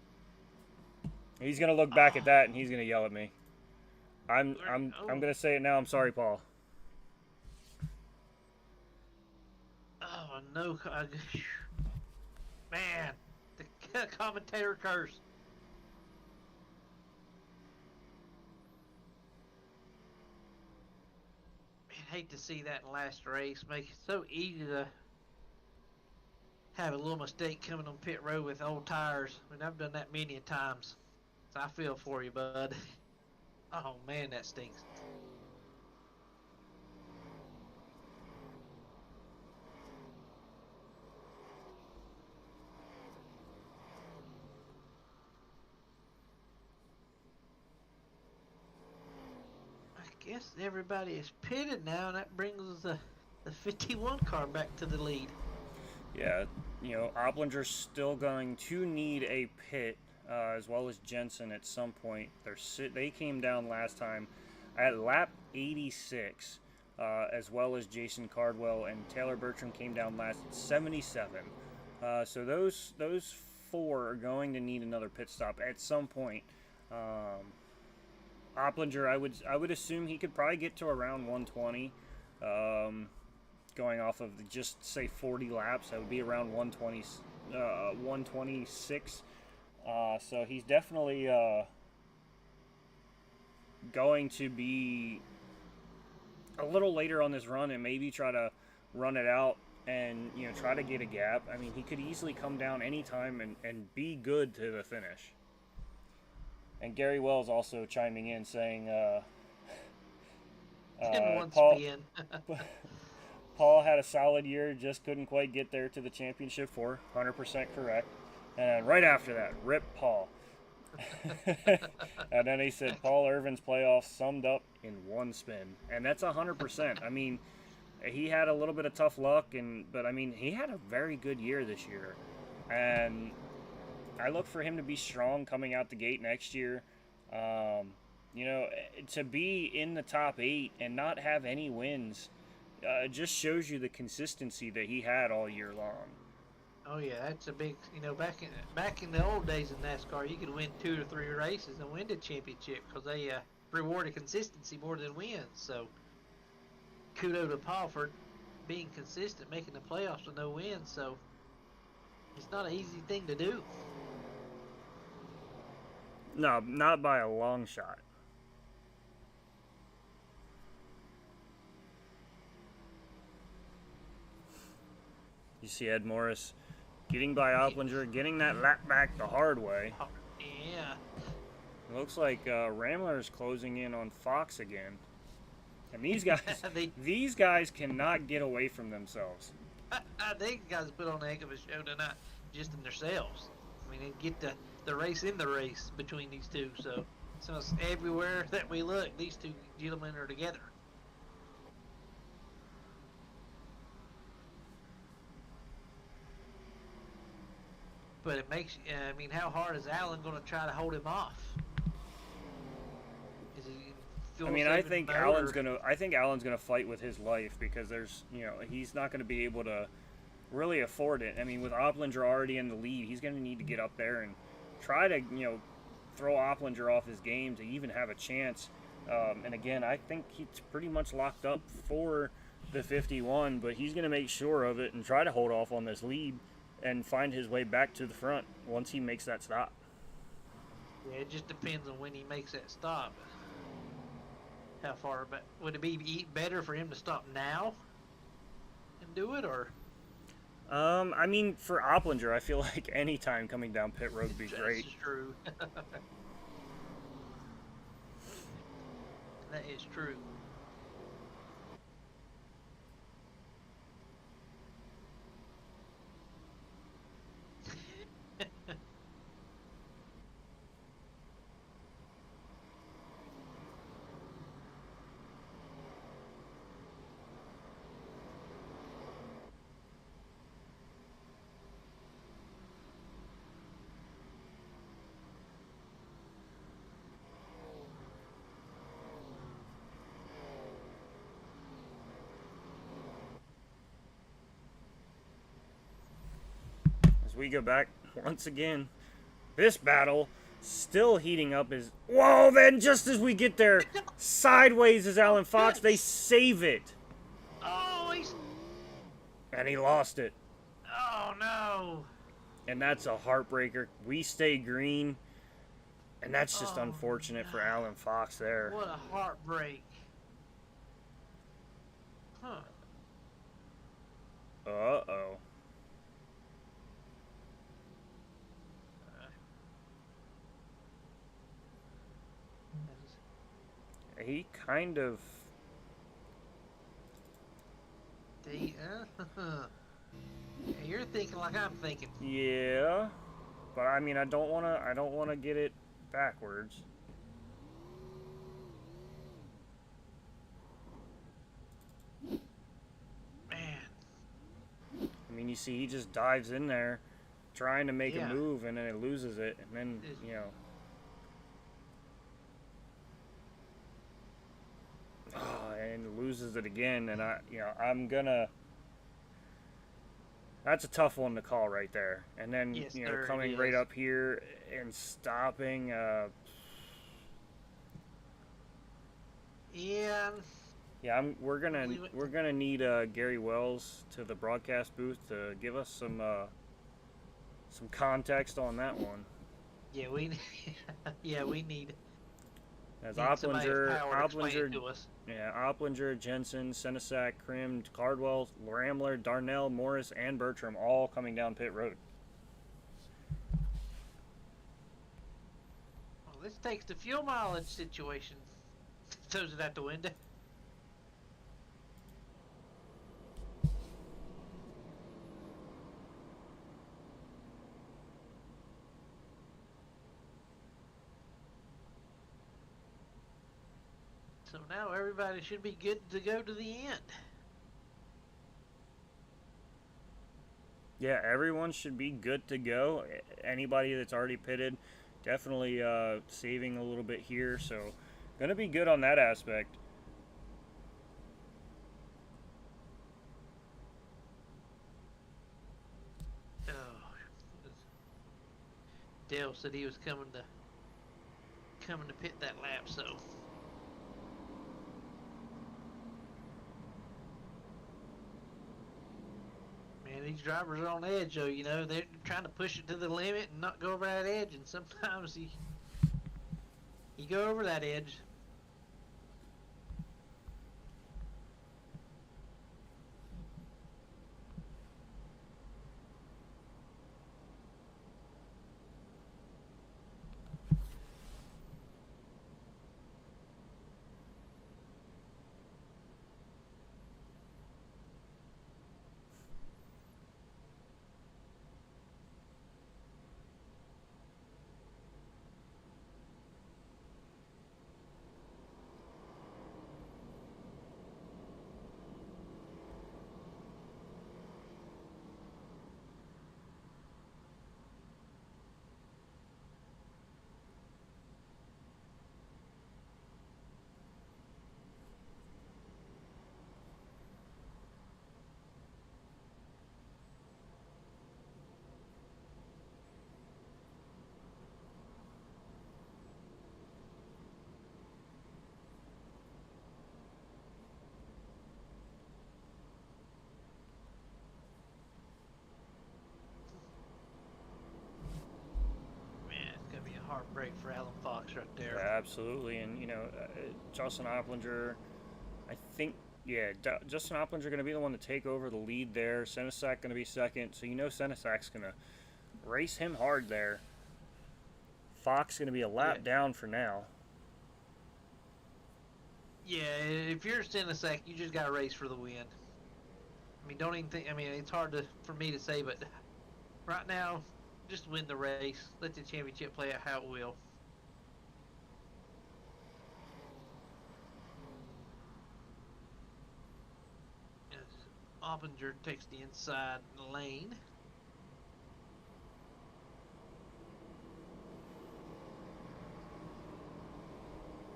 he's gonna look back at that and he's gonna yell at me. I'm gonna say it now. I'm sorry, Paul. Oh no, man, the commentator curse. Hate to see that in the last race. Make it so easy to have a little mistake coming on pit road with old tires. I mean, I've done that many a times. So I feel for you, bud. Oh man, that stinks. I guess everybody is pitted now, and that brings the 51 car back to the lead. Yeah, Oplinger's still going to need a pit, as well as Jensen at some point. They came down last time at lap 86, as well as Jason Cardwell, and Taylor Bertram came down last at 77. So those 4 are going to need another pit stop at some point. Opplinger, I would assume he could probably get to around 120, going off of just say 40 laps. That would be around 120, 126. So he's definitely going to be a little later on this run and maybe try to run it out and try to get a gap. I mean, he could easily come down anytime and be good to the finish. And Gary Wells also chiming in saying, Paul had a solid year, just couldn't quite get there to the championship for 100% correct. And right after that, rip Paul. And then he said Paul Irvin's playoffs summed up in one spin. And that's 100%. I mean, he had a little bit of tough luck, but I mean, he had a very good year this year. And I look for him to be strong coming out the gate next year. To be in the top 8 and not have any wins just shows you the consistency that he had all year long. Oh yeah, that's a big. Back in the old days in NASCAR, you could win 2 to 3 races and win the championship because they rewarded consistency more than wins. So kudos to Paul for being consistent, making the playoffs with no wins. So it's not an easy thing to do. No, not by a long shot. You see Ed Morris getting by Opplinger, getting that lap back the hard way. Oh, yeah. It looks like Rambler is closing in on Fox again. And these guys cannot get away from themselves. They guys put on a heck of a show tonight, just in themselves. I mean, they get the race in the race between these two. So it's everywhere that we look, these two gentlemen are together. But it makes, I mean, how hard is Allen going to try to hold him off? Is he I mean, I think Allen's gonna fight with his life, because there's, he's not gonna be able to really afford it. I mean, with Opplinger already in the lead, he's gonna need to get up there and try to, throw Opplinger off his game to even have a chance. And again, I think he's pretty much locked up for the 51, but he's gonna make sure of it and try to hold off on this lead and find his way back to the front once he makes that stop. Yeah, it just depends on when he makes that stop. How far back would it be better for him to stop now and do it, or? I mean, for Opplinger, I feel like any time coming down pit road would be great. That's true. That is true. As we go back once again, this battle still heating up. Is whoa! Then just as we get there, sideways is Alan Fox. They save it, Oh, and he lost it. oh no! And that's a heartbreaker. We stay green, and that's just Oh, unfortunate for no. Alan Fox there. What a heartbreak! Huh? Uh-oh. He kind of... You're thinking like I'm thinking. Yeah. But I mean, I don't wanna get it backwards. Man. I mean, you see, he just dives in there, trying to make Yeah. a move, and then it loses it, and then, and loses it again, and I'm gonna. That's a tough one to call right there, and then Yes, sir, coming it right is. up here and stopping. Yeah. Yeah, we're Believe it. gonna need Gary Wells to the broadcast booth to give us some context on that one. Yeah, we. Yeah, we need. As Need somebody with power to explain it Opplinger, to us. yeah, Opplinger, Jensen, Senesac, Krim, Cardwell, Ramler, Darnell, Morris, and Bertram all coming down pit road. Well, this takes the fuel mileage situation. Throws it out the window. So now everybody should be good to go to the end. Yeah, everyone should be good to go. Anybody that's already pitted, definitely saving a little bit here, so gonna be good on that aspect. Oh, Dale said he was coming to pit that lap, so. Man, these drivers are on edge, though. They're trying to push it to the limit and not go over that edge, and sometimes you go over that edge. break for Alan Fox right there. Yeah, absolutely. And, Justin Opplinger, I think, Justin Opplinger going to be the one to take over the lead there. Senesac going to be second. So, Senesac's going to race him hard there. Fox going to be a lap down for now. Yeah, if you're Senesac, you just got to race for the win. I mean, don't even think. I mean, it's hard for me to say, but right now, just win the race. Let the championship play out how it will. As Oppinger takes the inside lane.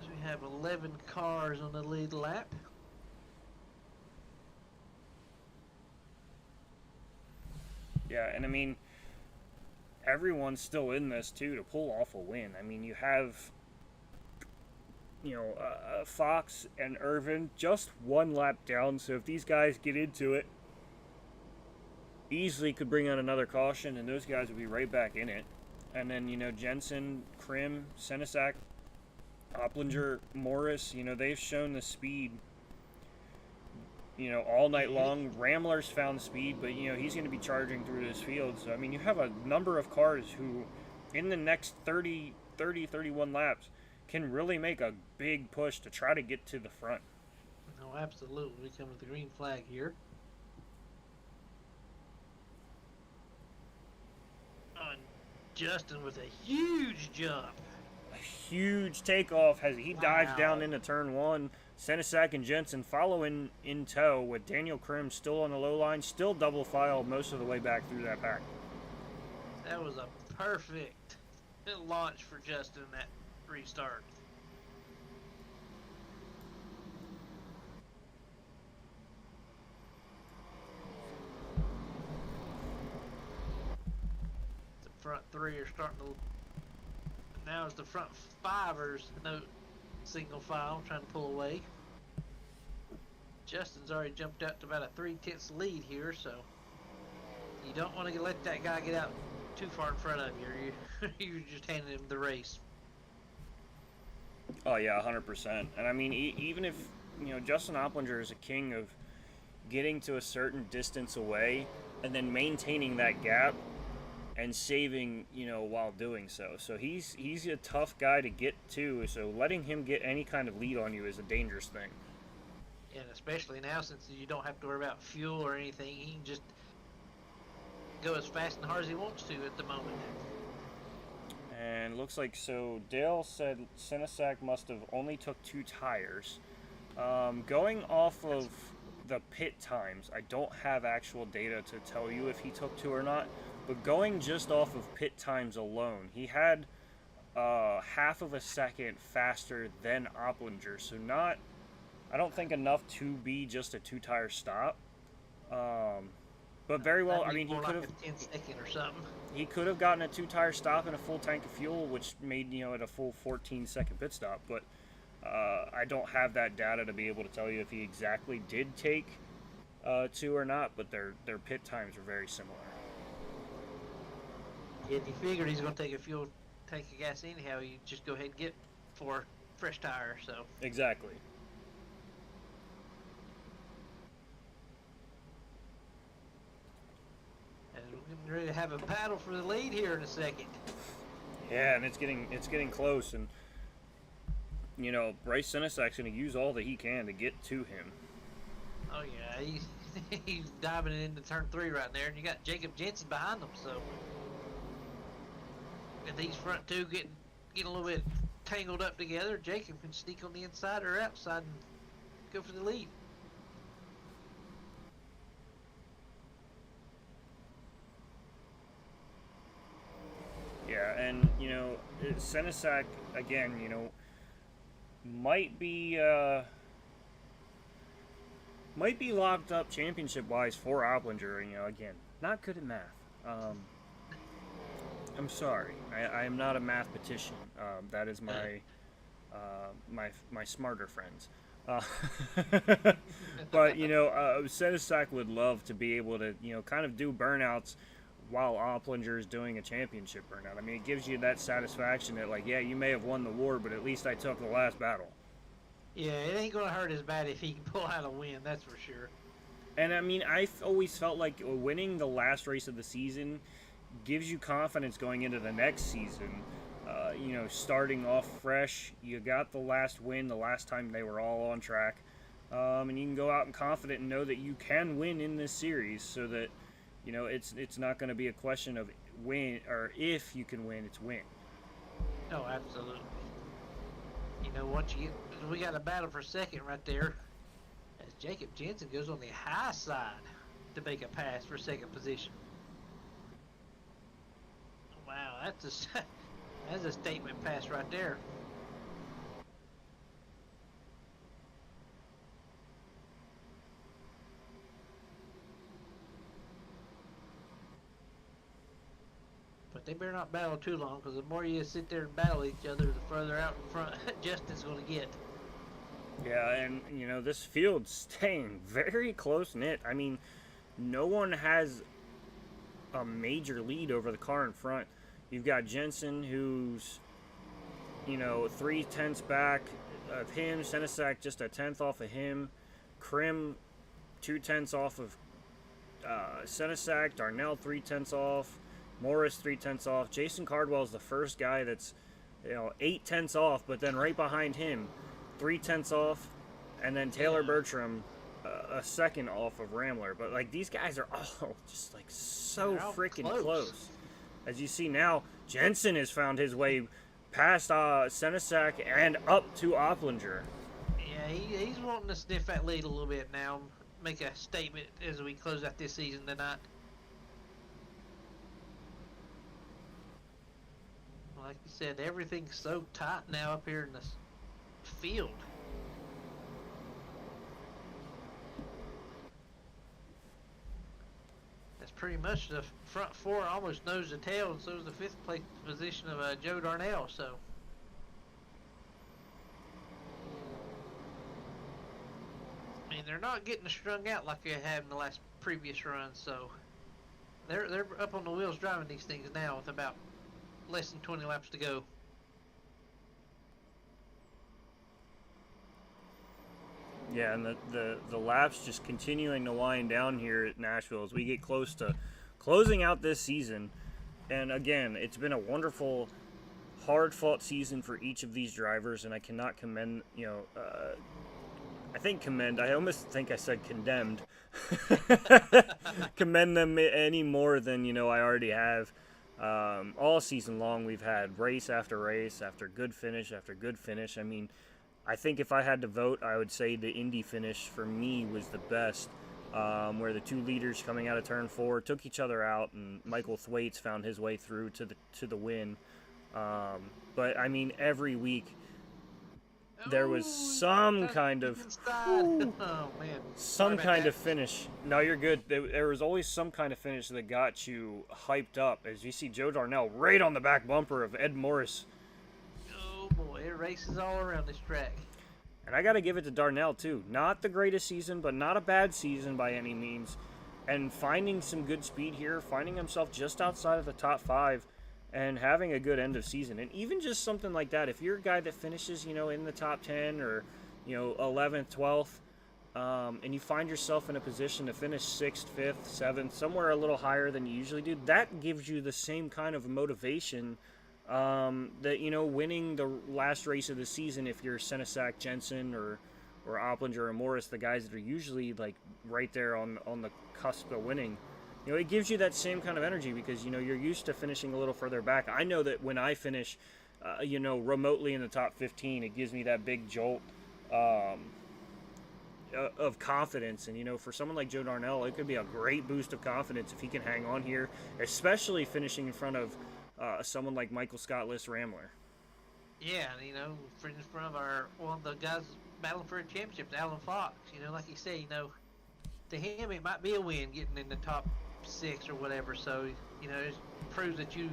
So we have 11 cars on the lead lap. Yeah, and I mean, everyone's still in this too to pull off a win. I mean, you have, Fox and Irvin just one lap down. So if these guys get into it, easily could bring out another caution, and those guys would be right back in it. And then Jensen, Krim, Senesac, Opplinger, Morris, they've shown the speed. All night long. Ramler's found speed, but, he's going to be charging through this field. So, I mean, you have a number of cars who, in the next 31 laps, can really make a big push to try to get to the front. No, absolutely. We come with the green flag here. And Justin with a huge jump. A huge takeoff. He dives down into turn one. Senesac and Jensen following in tow with Daniel Krim still on the low line, still double file most of the way back through that pack. That was a perfect launch for Justin in that restart. The front three are starting to. Now it's the front fivers, no single file, trying to pull away. Justin's already jumped out to about a 3/10 lead here, so you don't want to let that guy get out too far in front of you. You're just handing him the race. Oh yeah, 100%. And I mean, even if Justin Opplinger is a king of getting to a certain distance away and then maintaining that gap and saving, while doing so. So he's a tough guy to get to. So letting him get any kind of lead on you is a dangerous thing. And especially now, since you don't have to worry about fuel or anything, he can just go as fast and hard as he wants to at the moment. And looks like, so Dale said Senesac must have only took 2 tires. Going off of the pit times, I don't have actual data to tell you if he took 2 or not. But going just off of pit times alone, he had half of a second faster than Opplinger. So I don't think enough to be just a 2-tire stop. But very well, I mean, he could have. 10-second or something. He could have gotten a 2-tire stop and a full tank of fuel, which made it a full 14-second pit stop. But I don't have that data to be able to tell you if he exactly did take 2 or not. But their pit times are very similar. If you figured he's going to take a fuel tank of gas anyhow, you just go ahead and get 4 fresh tires. So Exactly. and we're getting ready to have a battle for the lead here in a second. Yeah, and it's getting close, and Bryce Senesac's going to use all that he can to get to him. Oh yeah, he's diving into turn 3 right there, and you got Jacob Jensen behind him. So if these front two get a little bit tangled up together, Jacob can sneak on the inside or outside and go for the lead. Yeah, and Senesac again, might be locked up championship wise for Opplinger. Again, not good at math. I'm sorry, I am not a mathematician. That is my my smarter friends. But Senesac would love to be able to kind of do burnouts while Opplinger is doing a championship burnout. I mean, it gives you that satisfaction that, like, yeah, you may have won the war, but at least I took the last battle. Yeah, it ain't gonna hurt as bad if he can pull out a win, that's for sure. And I mean, I've always felt like winning the last race of the season gives you confidence going into the next season. Starting off fresh, you got the last win the last time they were all on track. And you can go out and confident and know that you can win in this series, so that it's not going to be a question of win or if you can win, it's win. Oh, absolutely. We got a battle for second right there, as Jacob Jensen goes on the high side to make a pass for second position. Wow, that's a statement pass right there. But they better not battle too long, because the more you sit there and battle each other, the further out in front Justin's going to get. Yeah, and this field's staying very close knit. I mean, no one has a major lead over the car in front. You've got Jensen, who's 3/10 back of him. Senesac just a 10th off of him. Krim 2/10 off of Senesac. Darnell 3/10 off. Morris 3/10 off. Jason Cardwell's the first guy that's 8/10 off, but then right behind him 3/10 off, and then Taylor Bertram a second off of Ramler. But like, these guys are all just like so freaking close. As you see now, Jensen has found his way past Senesac and up to Opplinger. Yeah, he's wanting to sniff that lead a little bit now, make a statement as we close out this season tonight. Like you said, everything's so tight now up here in this field. That's pretty much the front four almost nose to tail, and so is the fifth place position of Joe Darnell. So I mean, they're not getting strung out like they have in the last previous runs. So they're up on the wheels driving these things now with about less than 20 laps to go. Yeah, and the laps just continuing to wind down here at Nashville as we get close to closing out this season. And again, it's been a wonderful, hard-fought season for each of these drivers, and I cannot commend, I almost think I said condemned. Commend them any more than, I already have. All season long, we've had race after race after good finish after good finish. I mean, I think if I had to vote, I would say the Indy finish for me was the best, where the two leaders coming out of turn 4 took each other out, and Michael Thwaites found his way through to the win. But I mean, every week there was some kind of finish. No, you're good. There was always some kind of finish that got you hyped up, as you see Joe Darnell right on the back bumper of Ed Morris. Oh boy, it races all around this track. And I got to give it to Darnell too. Not the greatest season, but not a bad season by any means. And finding some good speed here, finding himself just outside of the top 5, and having a good end of season. And even just something like that, if you're a guy that finishes, in the top 10 or, 11th, 12th, and you find yourself in a position to finish 6th, 5th, 7th, somewhere a little higher than you usually do, that gives you the same kind of motivation that, winning the last race of the season, if you're Senesac, Jensen, or Opplinger or Morris, the guys that are usually like right there on the cusp of winning, it gives you that same kind of energy, because, you're used to finishing a little further back. I know that when I finish, remotely in the top 15, it gives me that big jolt of confidence. And, for someone like Joe Darnell, it could be a great boost of confidence if he can hang on here, especially finishing in front of someone like Michael Scott-List Ramler. Yeah, in front of one of the guys battling for a championship, Alan Fox. Like you say, to him it might be a win getting in the top 6 or whatever. So it proves that you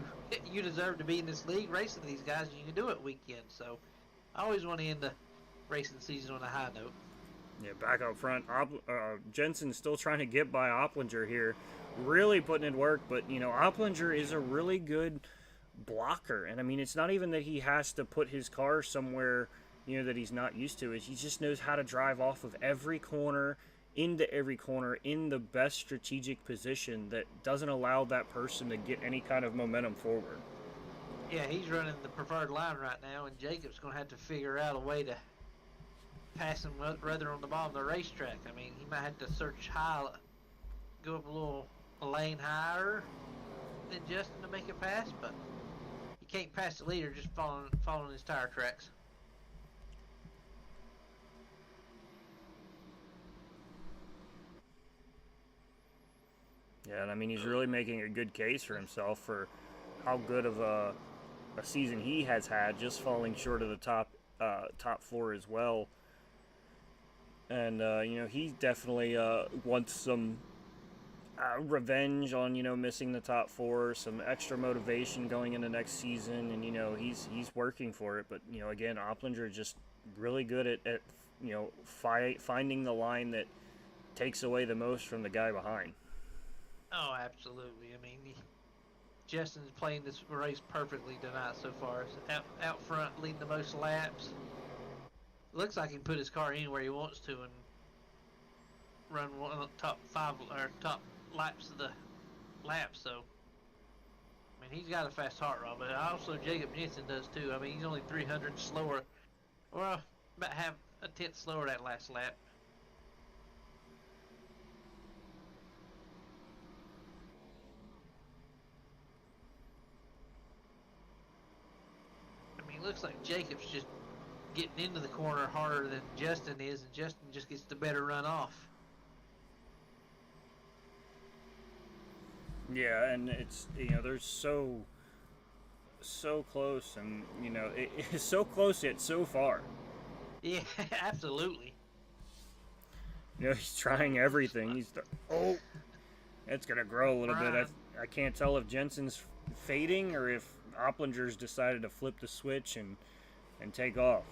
deserve to be in this league racing these guys, and you can do it weekend. So I always want to end the racing season on a high note. Yeah, back up front, Jensen's still trying to get by Opplinger here. really putting in work. But, you know, Opplinger is a really good blocker. And, I mean, it's not even that he has to put his car somewhere, you know, that he's not used to. He just knows how to drive off of every corner, into every corner, in the best strategic position that doesn't allow that person to get any kind of momentum forward. Yeah, he's running the preferred line right now, and Jacob's going to have to figure out a way to pass him rather on the bottom of the racetrack. I mean, he might have to search high, go up a lane higher than Justin to make it pass, but you can't pass the leader just following his tire tracks. Yeah, and I mean, he's really making a good case for himself for how good of a season he has had, just falling short of the top four as well. And you know, he definitely wants some revenge on, you know, missing the top four, some extra motivation going into next season, and you know, he's working for it. But you know, again, Opplinger is just really good at you know, finding the line that takes away the most from the guy behind. Oh, absolutely. I mean, Justin's playing this race perfectly tonight so far. Out front, leading the most laps. Looks like he can put his car anywhere he wants to and run one of the top 5 or top laps of the lap. So, I mean, he's got a fast hot rod, but also Jacob Jensen does too. I mean, he's only 300 slower, or about half a tenth slower that last lap. Looks like Jacob's just getting into the corner harder than Justin is, and Justin just gets the better run off. Yeah, and it's, you know, they're so close, and you know, it's so close yet so far. Yeah, absolutely. You know, he's trying everything. Oh, it's gonna grow a little bit. I can't tell if Jensen's fading or if Opplinger's decided to flip the switch and take off.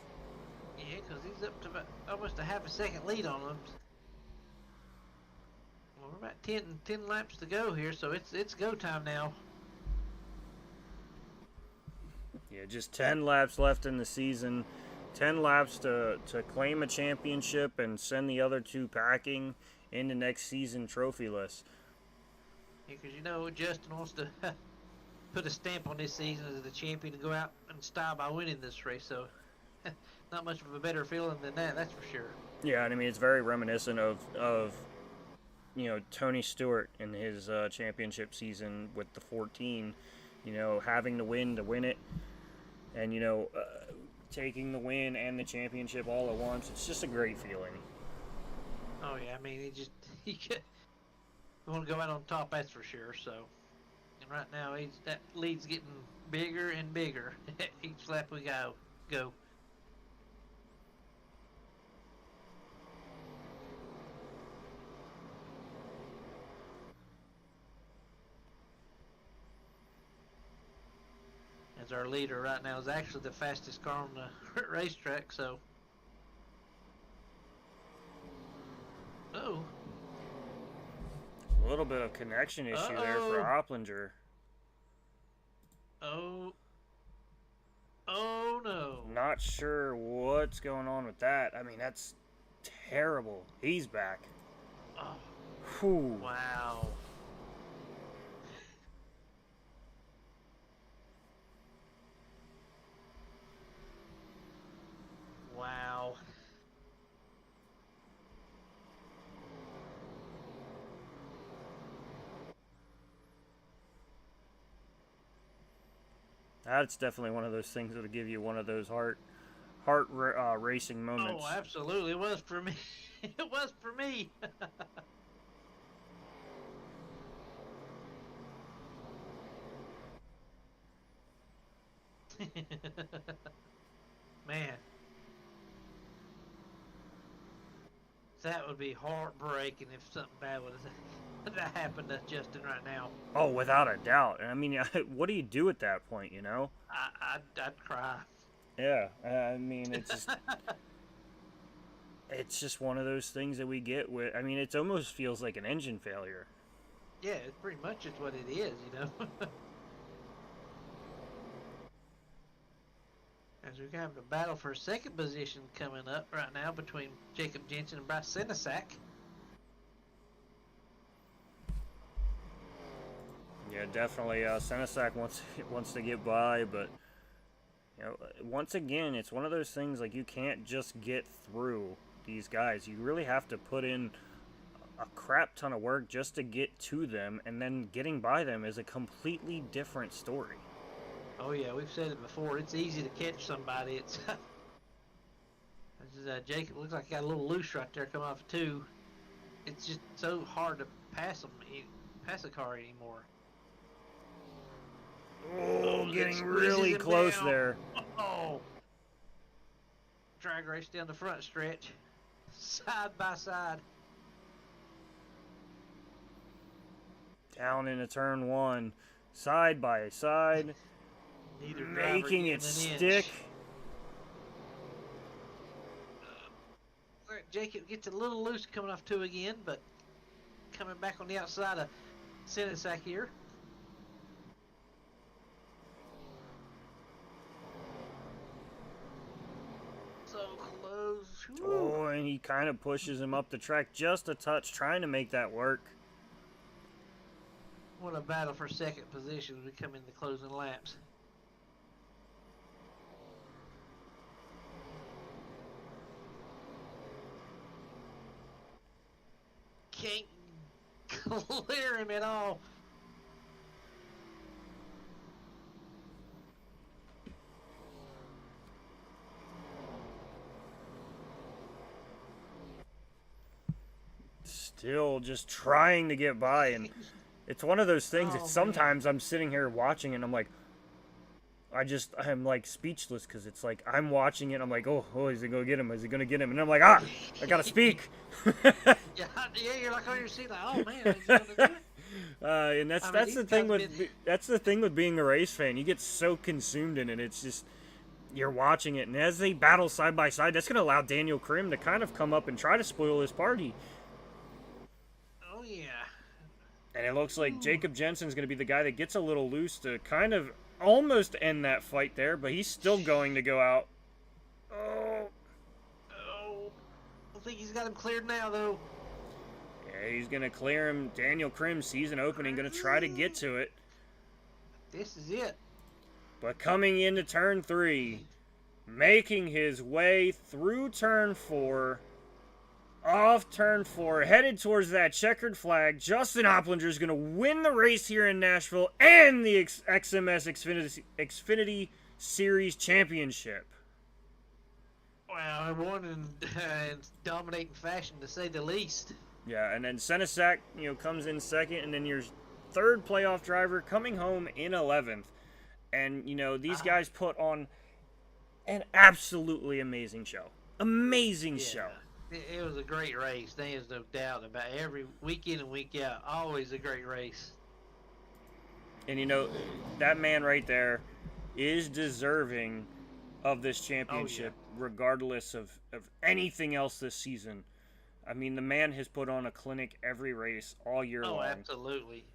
Yeah, because he's up to almost a half a second lead on them. Well, we're about 10 laps to go here, so it's go time now. Yeah, just 10 laps left in the season. 10 laps to claim a championship and send the other two packing into next season trophyless. Yeah, because you know Justin wants to put a stamp on this season as the champion and go out in style by winning this race. So, not much of a better feeling than that's for sure. Yeah, and I mean, it's very reminiscent of you know, Tony Stewart in his championship season with the 14. You know, having to win it, and you know, taking the win and the championship all at once. It's just a great feeling. Oh yeah, I mean, he want to go out on top, that's for sure. So. Right now, that lead's getting bigger and bigger each lap we go. As our leader right now is actually the fastest car on the racetrack, so. Oh. A little bit of connection issue there for Opplinger. Oh no. Not sure what's going on with that. I mean, that's terrible. He's back. Oh. Whew. Wow. Wow. That's definitely one of those things that'll give you one of those heart racing moments. Oh, absolutely. It was for me. It was for me. Man. That would be heartbreaking if something bad would have happened to Justin right now. Oh, without a doubt. And I mean, what do you do at that point, you know? I'd cry. Yeah, I mean, it's just one of those things that we get with. I mean, it almost feels like an engine failure. Yeah, it's pretty much just what it is, you know. As we have a battle for second position coming up right now between Jacob Jensen and Bryce Senesac. Yeah, definitely. Senesac wants to get by, but you know, once again, it's one of those things like you can't just get through these guys. You really have to put in a crap ton of work just to get to them, and then getting by them is a completely different story. Oh yeah, we've said it before. It's easy to catch somebody. It's this is, Jacob looks like he got a little loose right there coming off two. It's just so hard to pass a car anymore. Oh, getting really close down. there. Oh, drag race down the front stretch, side by side. Down into turn one, side by side, Neither driver making it getting an stick. inch. Jacob gets a little loose coming off two again, but coming back on the outside of Senesac here. So close. Woo. Oh, and he kind of pushes him up the track just a touch, trying to make that work. What a battle for second position as we come in the closing laps. Can't clear him at all. Still just trying to get by, and it's one of those things that sometimes I'm sitting here watching and I'm like, I'm like speechless, because it's like I'm watching it, I'm like, oh, is he gonna get him? Is he gonna get him? And I'm like, I gotta speak. Yeah, you're like on your seat, like, oh man, is he gonna do it? And that's the thing with being a race fan. You get so consumed in it. It's just you're watching it, and as they battle side by side, that's gonna allow Daniel Krim to kind of come up and try to spoil his party. Oh yeah. And it looks like Jacob Jensen's going to be the guy that gets a little loose to kind of almost end that fight there, but he's still going to go out. Oh. I think he's got him cleared now, though. Yeah, he's going to clear him. Daniel Krim, season opening, going to try to get to it. This is it. But coming into turn 3, making his way through turn 4, off turn 4, headed towards that checkered flag, Justin Opplinger is going to win the race here in Nashville and the XMS Xfinity Series Championship. Wow, I won in dominating fashion, to say the least. Yeah, and then Senesac, comes in second, and then your third playoff driver coming home in 11th. And, these guys put on an absolutely amazing show. Amazing show. It was a great race. There's no doubt about it. Every week in and week out, always a great race. And that man right there is deserving of this championship, regardless of anything else this season. I mean, the man has put on a clinic every race all year long. Oh, absolutely.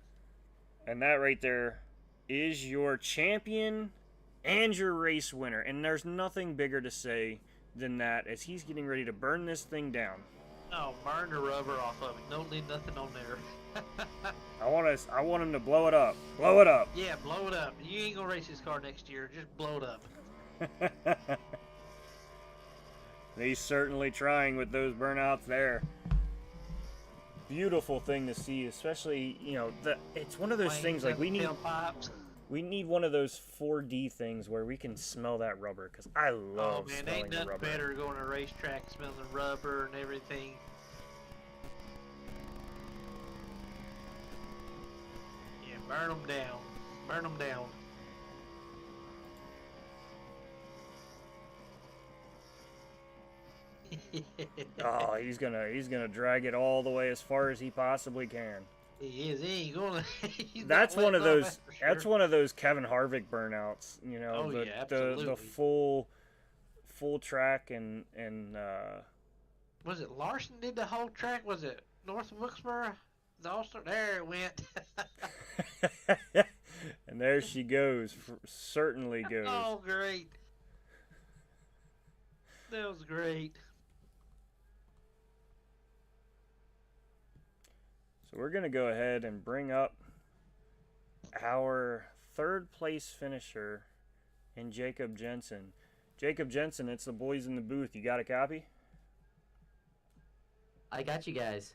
And that right there is your champion and your race winner. And there's nothing bigger to say than that, as he's getting ready to burn this thing down. Oh, burn the rubber off of it. Don't leave nothing on there. I want him to blow it up. Blow it up. Yeah, blow it up. You ain't gonna race this car next year. Just blow it up. He's certainly trying with those burnouts there. Beautiful thing to see, especially, it's one of those things like we need one of those 4D things where we can smell that rubber, because I love smelling the rubber. Oh man, ain't nothing better going to a racetrack, smelling the rubber and everything. Yeah, burn them down. Burn them down. Oh, he's gonna drag it all the way as far as he possibly can. He is. He ain't gonna. That's one of those. That's one of those Kevin Harvick burnouts. The full track and. Was it Larson did the whole track? Was it North Wilkesboro? The All-Star, there it went. And there she goes. Certainly goes. Oh, great. That was great. So we're going to go ahead and bring up our third place finisher in Jacob Jensen. Jacob Jensen, it's the boys in the booth. You got a copy? I got you guys.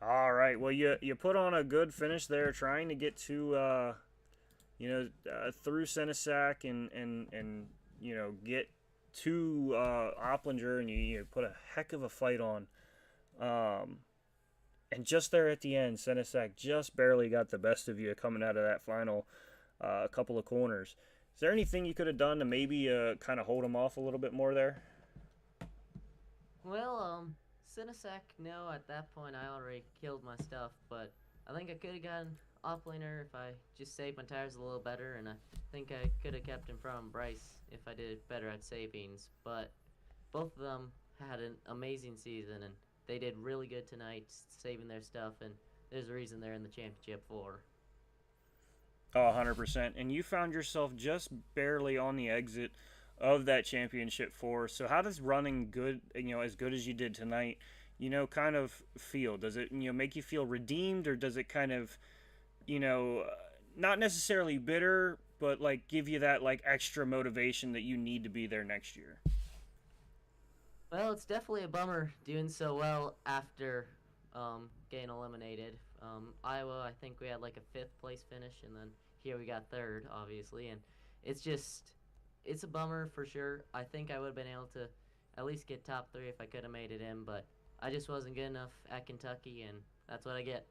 All right. Well, you put on a good finish there, trying to get to through Senesac and get to Opplinger, and you put a heck of a fight on. And just there at the end, Senesac just barely got the best of you coming out of that final couple of corners. Is there anything you could have done to maybe kind of hold him off a little bit more there? Well, Cinesac, no, at that point I already killed my stuff, but I think I could have gotten Opplaner if I just saved my tires a little better, and I think I could have kept in front of Bryce if I did better at savings. But both of them had an amazing season, and they did really good tonight saving their stuff, and there's a reason they're in the championship for. Oh, 100%. And you found yourself just barely on the exit of that championship four. So how does running good, as good as you did tonight, kind of feel? Does it, make you feel redeemed, or does it kind of, not necessarily bitter, but like give you that like extra motivation that you need to be there next year? Well, it's definitely a bummer doing so well after getting eliminated. Iowa, I think we had like a 5th place finish, and then here we got 3rd, obviously, and it's a bummer for sure. I think I would have been able to at least get top 3 if I could have made it in, but I just wasn't good enough at Kentucky, and that's what I get.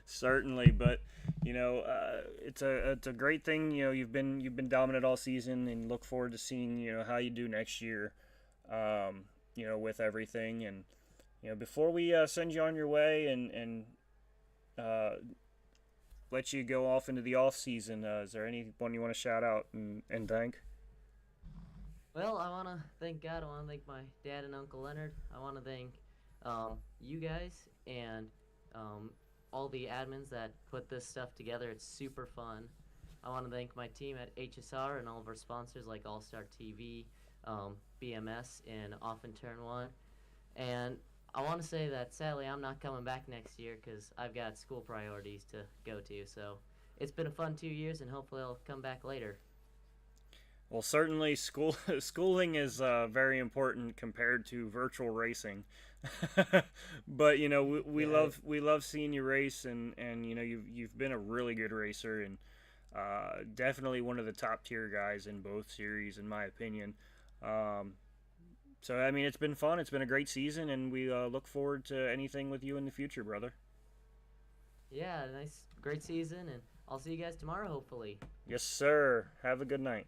Certainly, but it's a great thing. You've been dominant all season, and look forward to seeing how you do next year. With everything, and before we send you on your way and let you go off into the off season, is there anyone you want to shout out and thank? Well, I want to thank God. I want to thank my dad and Uncle Leonard. I want to thank you guys and all the admins that put this stuff together. It's super fun. I want to thank my team at HSR and all of our sponsors like All Star TV, BMS, and Off and Turn 1. And I want to say that sadly I'm not coming back next year because I've got school priorities to go to. So it's been a fun 2 years, and hopefully I'll come back later. Well, certainly schooling is very important compared to virtual racing. But we love seeing you race, and you've been a really good racer, and definitely one of the top tier guys in both series, in my opinion. So I mean, it's been fun. It's been a great season, and we look forward to anything with you in the future, brother. Yeah, great season, and I'll see you guys tomorrow, hopefully. Yes, sir. Have a good night.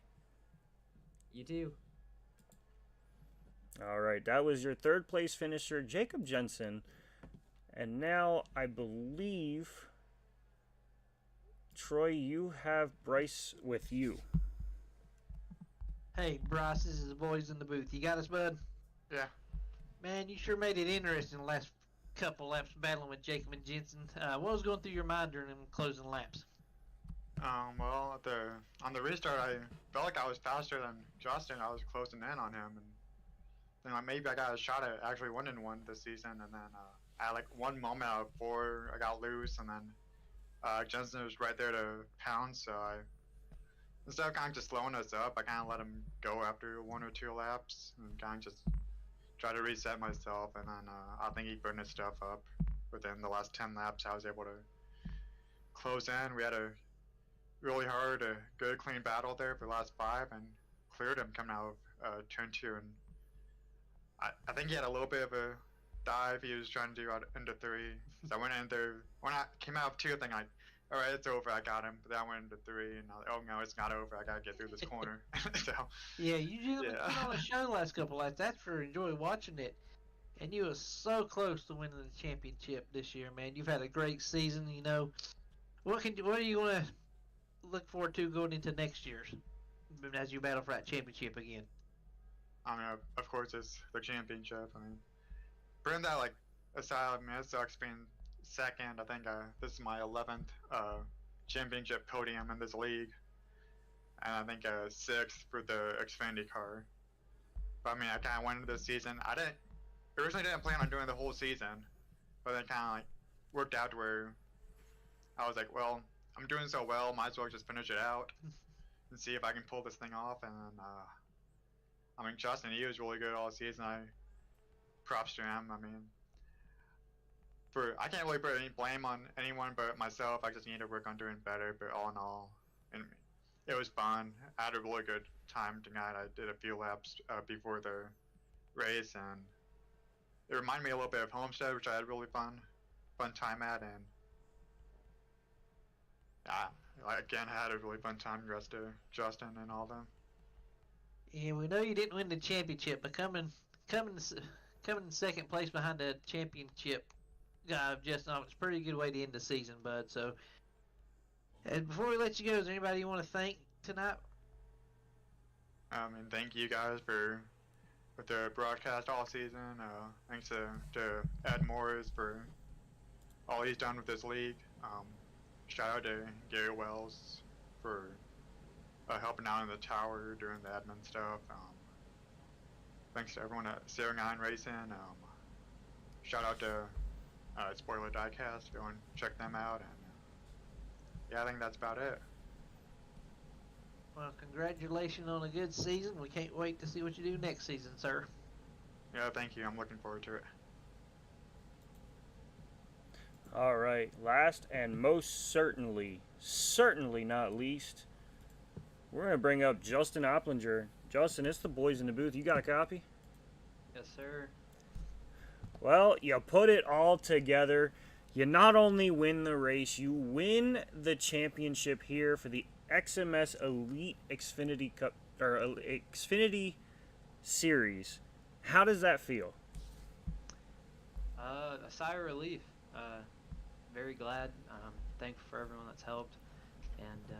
You too. All right, that was your 3rd place finisher, Jacob Jensen. And now I believe, Troy, you have Bryce with you. Hey, Bryce, this is the boys in the booth. You got us, bud? Yeah. Man, you sure made it interesting the last couple laps battling with Jacob and Jensen. What was going through your mind during them closing laps? Well, on the restart, I felt like I was faster than Justin. I was closing in on him, and then maybe I got a shot at actually winning one this season. And then I had like one moment out of 4, I got loose, and then Jensen was right there to pound. So instead of kind of just slowing us up, I kind of let him go after 1 or 2 laps, and kind of just try to reset myself. And then I think he burned his stuff up within the last 10 laps. I was able to close in. We had a really hard, good, clean battle there for the last 5, and cleared him coming out of turn 2. And I think he had a little bit of a dive he was trying to do out into 3. So I went in there. When I came out of 2, I think all right, it's over. I got him. But then I went into 3, and I was like, oh no, it's not over. I gotta get through this corner. So Yeah, you gentlemen put on a show the last couple laps. That's for enjoy watching it. And you were so close to winning the championship this year, man. You've had a great season. What are you going to look forward to going into next year's as you battle for that championship again? I mean, of course, it's the championship. I mean, bring that like aside, I mean, it sucks being second. I think this is my 11th championship podium in this league, and I think sixth for the Xfinity car. But I mean, I kind of went into this season. I originally didn't plan on doing the whole season, but then kind of like worked out to where I was like, well, I'm doing so well, might as well just finish it out and see if I can pull this thing off. And then, I mean, Justin, he was really good all season. Props to him. I mean, I can't really put any blame on anyone but myself. I just need to work on doing better. But all in all, and it was fun. I had a really good time tonight. I did a few laps before the race, and it reminded me a little bit of Homestead, which I had a really fun time at. And I again had a really fun time. Rest to Justin and all of them. And we know you didn't win the championship, but coming in second place behind the championship guy, it's a pretty good way to end the season, bud. So, and before we let you go, is there anybody you want to thank tonight? And thank you guys with the broadcast all season. Thanks to Ed Morris for all he's done with this league. Shout out to Gary Wells for helping out in the tower doing the admin stuff. Thanks to everyone at Sierra 9 Racing. Shout out to Spoiler Diecast. Go and check them out. And yeah, I think that's about it. Well, congratulations on a good season. We can't wait to see what you do next season, sir. Yeah, thank you. I'm looking forward to it. All right, last and most certainly not least, we're going to bring up Justin Opplinger. Justin, it's the boys in the booth. You got a copy? Yes, sir. Well, you put it all together. You not only win the race, you win the championship here for the XMS Elite Xfinity Cup or Xfinity Series. How does that feel? A sigh of relief. Very glad. Thankful for everyone that's helped, and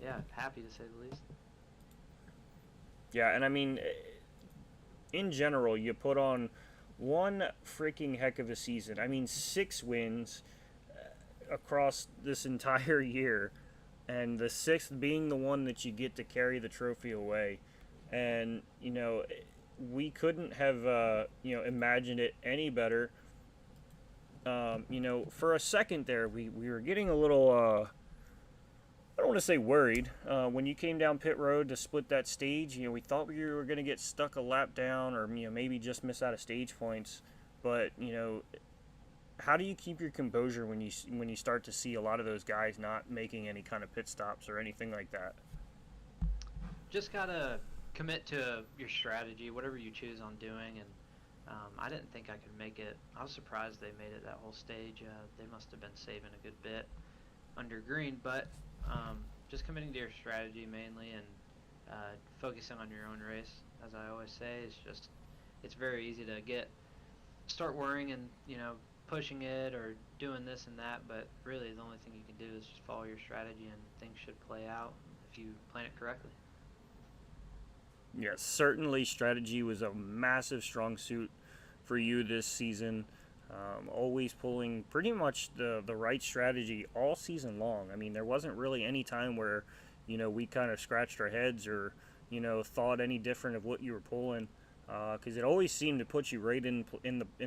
yeah, happy to say the least. Yeah, and I mean, in general, you put on one freaking heck of a season. I mean, 6 wins across this entire year, and the 6th being the one that you get to carry the trophy away. And, you know, we couldn't have, imagined it any better. For a second there, we were getting a little, I don't want to say worried. When you came down pit road to split that stage, we thought we were going to get stuck a lap down or, maybe just miss out of stage points. But, how do you keep your composure when you start to see a lot of those guys not making any kind of pit stops or anything like that? Just gotta commit to your strategy, whatever you choose on doing, and I didn't think I could make it. I was surprised they made it that whole stage. They must have been saving a good bit under green, but just committing to your strategy mainly and focusing on your own race, as I always say, it's very easy to start worrying and pushing it or doing this and that, but really the only thing you can do is just follow your strategy and things should play out if you plan it correctly. Yes, certainly strategy was a massive strong suit for you this season. Always pulling pretty much the right strategy all season long. I mean, there wasn't really any time where, we kind of scratched our heads or, thought any different of what you were pulling, because it always seemed to put you right in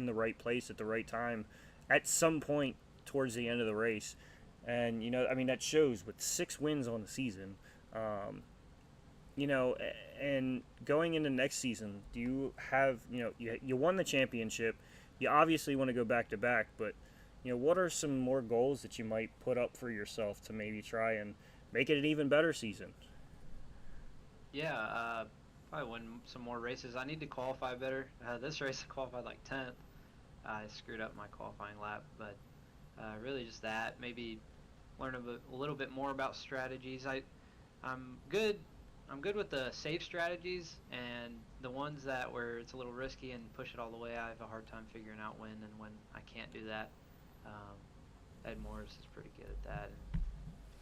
the right place at the right time at some point towards the end of the race. And, that shows with 6 wins on the season. And going into next season, do you have, you won the championship. You obviously want to go back to back, but, what are some more goals that you might put up for yourself to maybe try and make it an even better season? Yeah, probably win some more races. I need to qualify better. This race I qualified like 10th. I screwed up my qualifying lap, but really just that. Maybe learn a little bit more about strategies. I'm good with the safe strategies, and the ones where it's a little risky and push it all the way, I have a hard time figuring out when and when I can't do that. Ed Morris is pretty good at that, and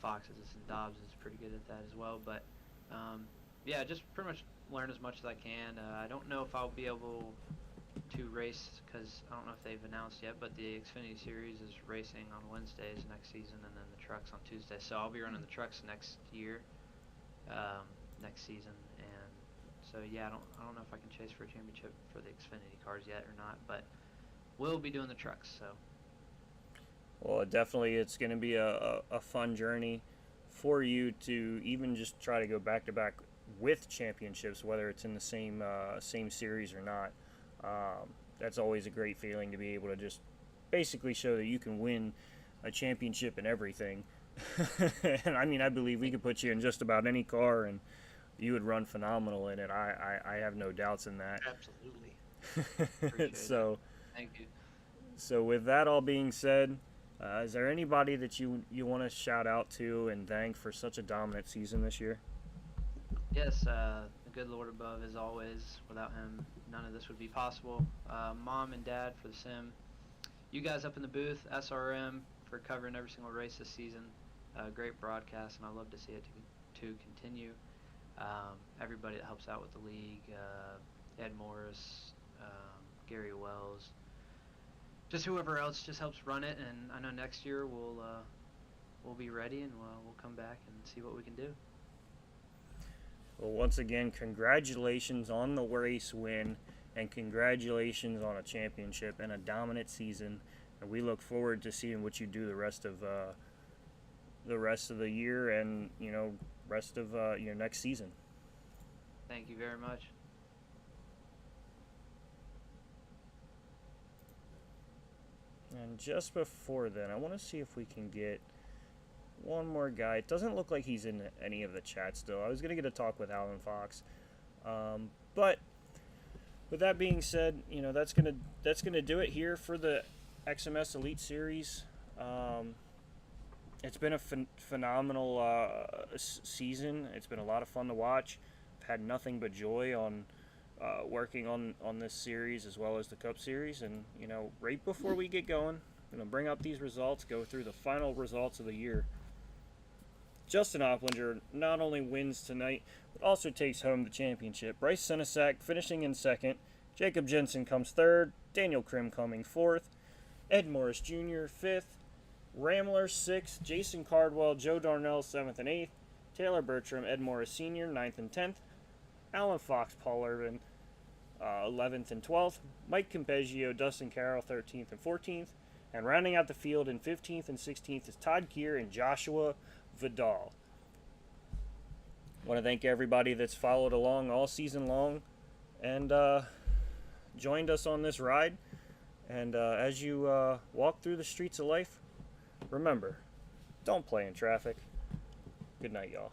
Fox's and Dobbs is pretty good at that as well. But yeah, just pretty much learn as much as I can. I don't know if I'll be able to race, because I don't know if they've announced yet, but the Xfinity Series is racing on Wednesdays next season, and then the trucks on Tuesday. So I'll be running the trucks next year, next season, and so yeah, I don't know if I can chase for a championship for the Xfinity cars yet or not, but we'll be doing the trucks. So. Well, definitely, it's going to be a fun journey for you to even just try to go back to back with championships, whether it's in the same series or not. That's always a great feeling to be able to just basically show that you can win a championship in everything. And I mean, I believe we could put you in just about any car and you would run phenomenal in it. I have no doubts in that. Absolutely. So, Thank you. So with that all being said, is there anybody that you want to shout out to and thank for such a dominant season this year? Yes, the good Lord above, as always. Without him, none of this would be possible. Mom and Dad for the sim. You guys up in the booth, SRM, for covering every single race this season. Great broadcast, and I love to see it to continue. Everybody that helps out with the league, Ed Morris, Gary Wells, just whoever else just helps run it. And I know next year we'll be ready, and we'll come back and see what we can do. Well, once again, congratulations on the race win, and congratulations on a championship and a dominant season. And we look forward to seeing what you do the rest of the year, and rest of your next season. Thank you very much. And just before then, I want to see if we can get one more guy. It doesn't look like he's in any of the chat still. I was going to get a talk with Alan Fox. But with that being said, that's gonna do it here for the XMS Elite Series. It's been a phenomenal season. It's been a lot of fun to watch. I've had nothing but joy on working on this series as well as the Cup Series. And right before we get going, I'm gonna bring up these results, go through the final results of the year. Justin Opplinger not only wins tonight, but also takes home the championship. Bryce Senesac finishing in second. Jacob Jensen comes third. Daniel Krim coming fourth. Ed Morris Jr. fifth. Ramler sixth. Jason Cardwell, Joe Darnell seventh and eighth. Taylor Bertram, Ed Morris Sr. ninth and 10th. Alan Fox, Paul Irvin 11th and 12th. Mike Campeggio, Dustin Carroll 13th and 14th. And rounding out the field in 15th and 16th is Todd Keir and Joshua Vidal. I want to thank everybody that's followed along all season long and joined us on this ride. And as you walk through the streets of life, remember, don't play in traffic. Good night, y'all.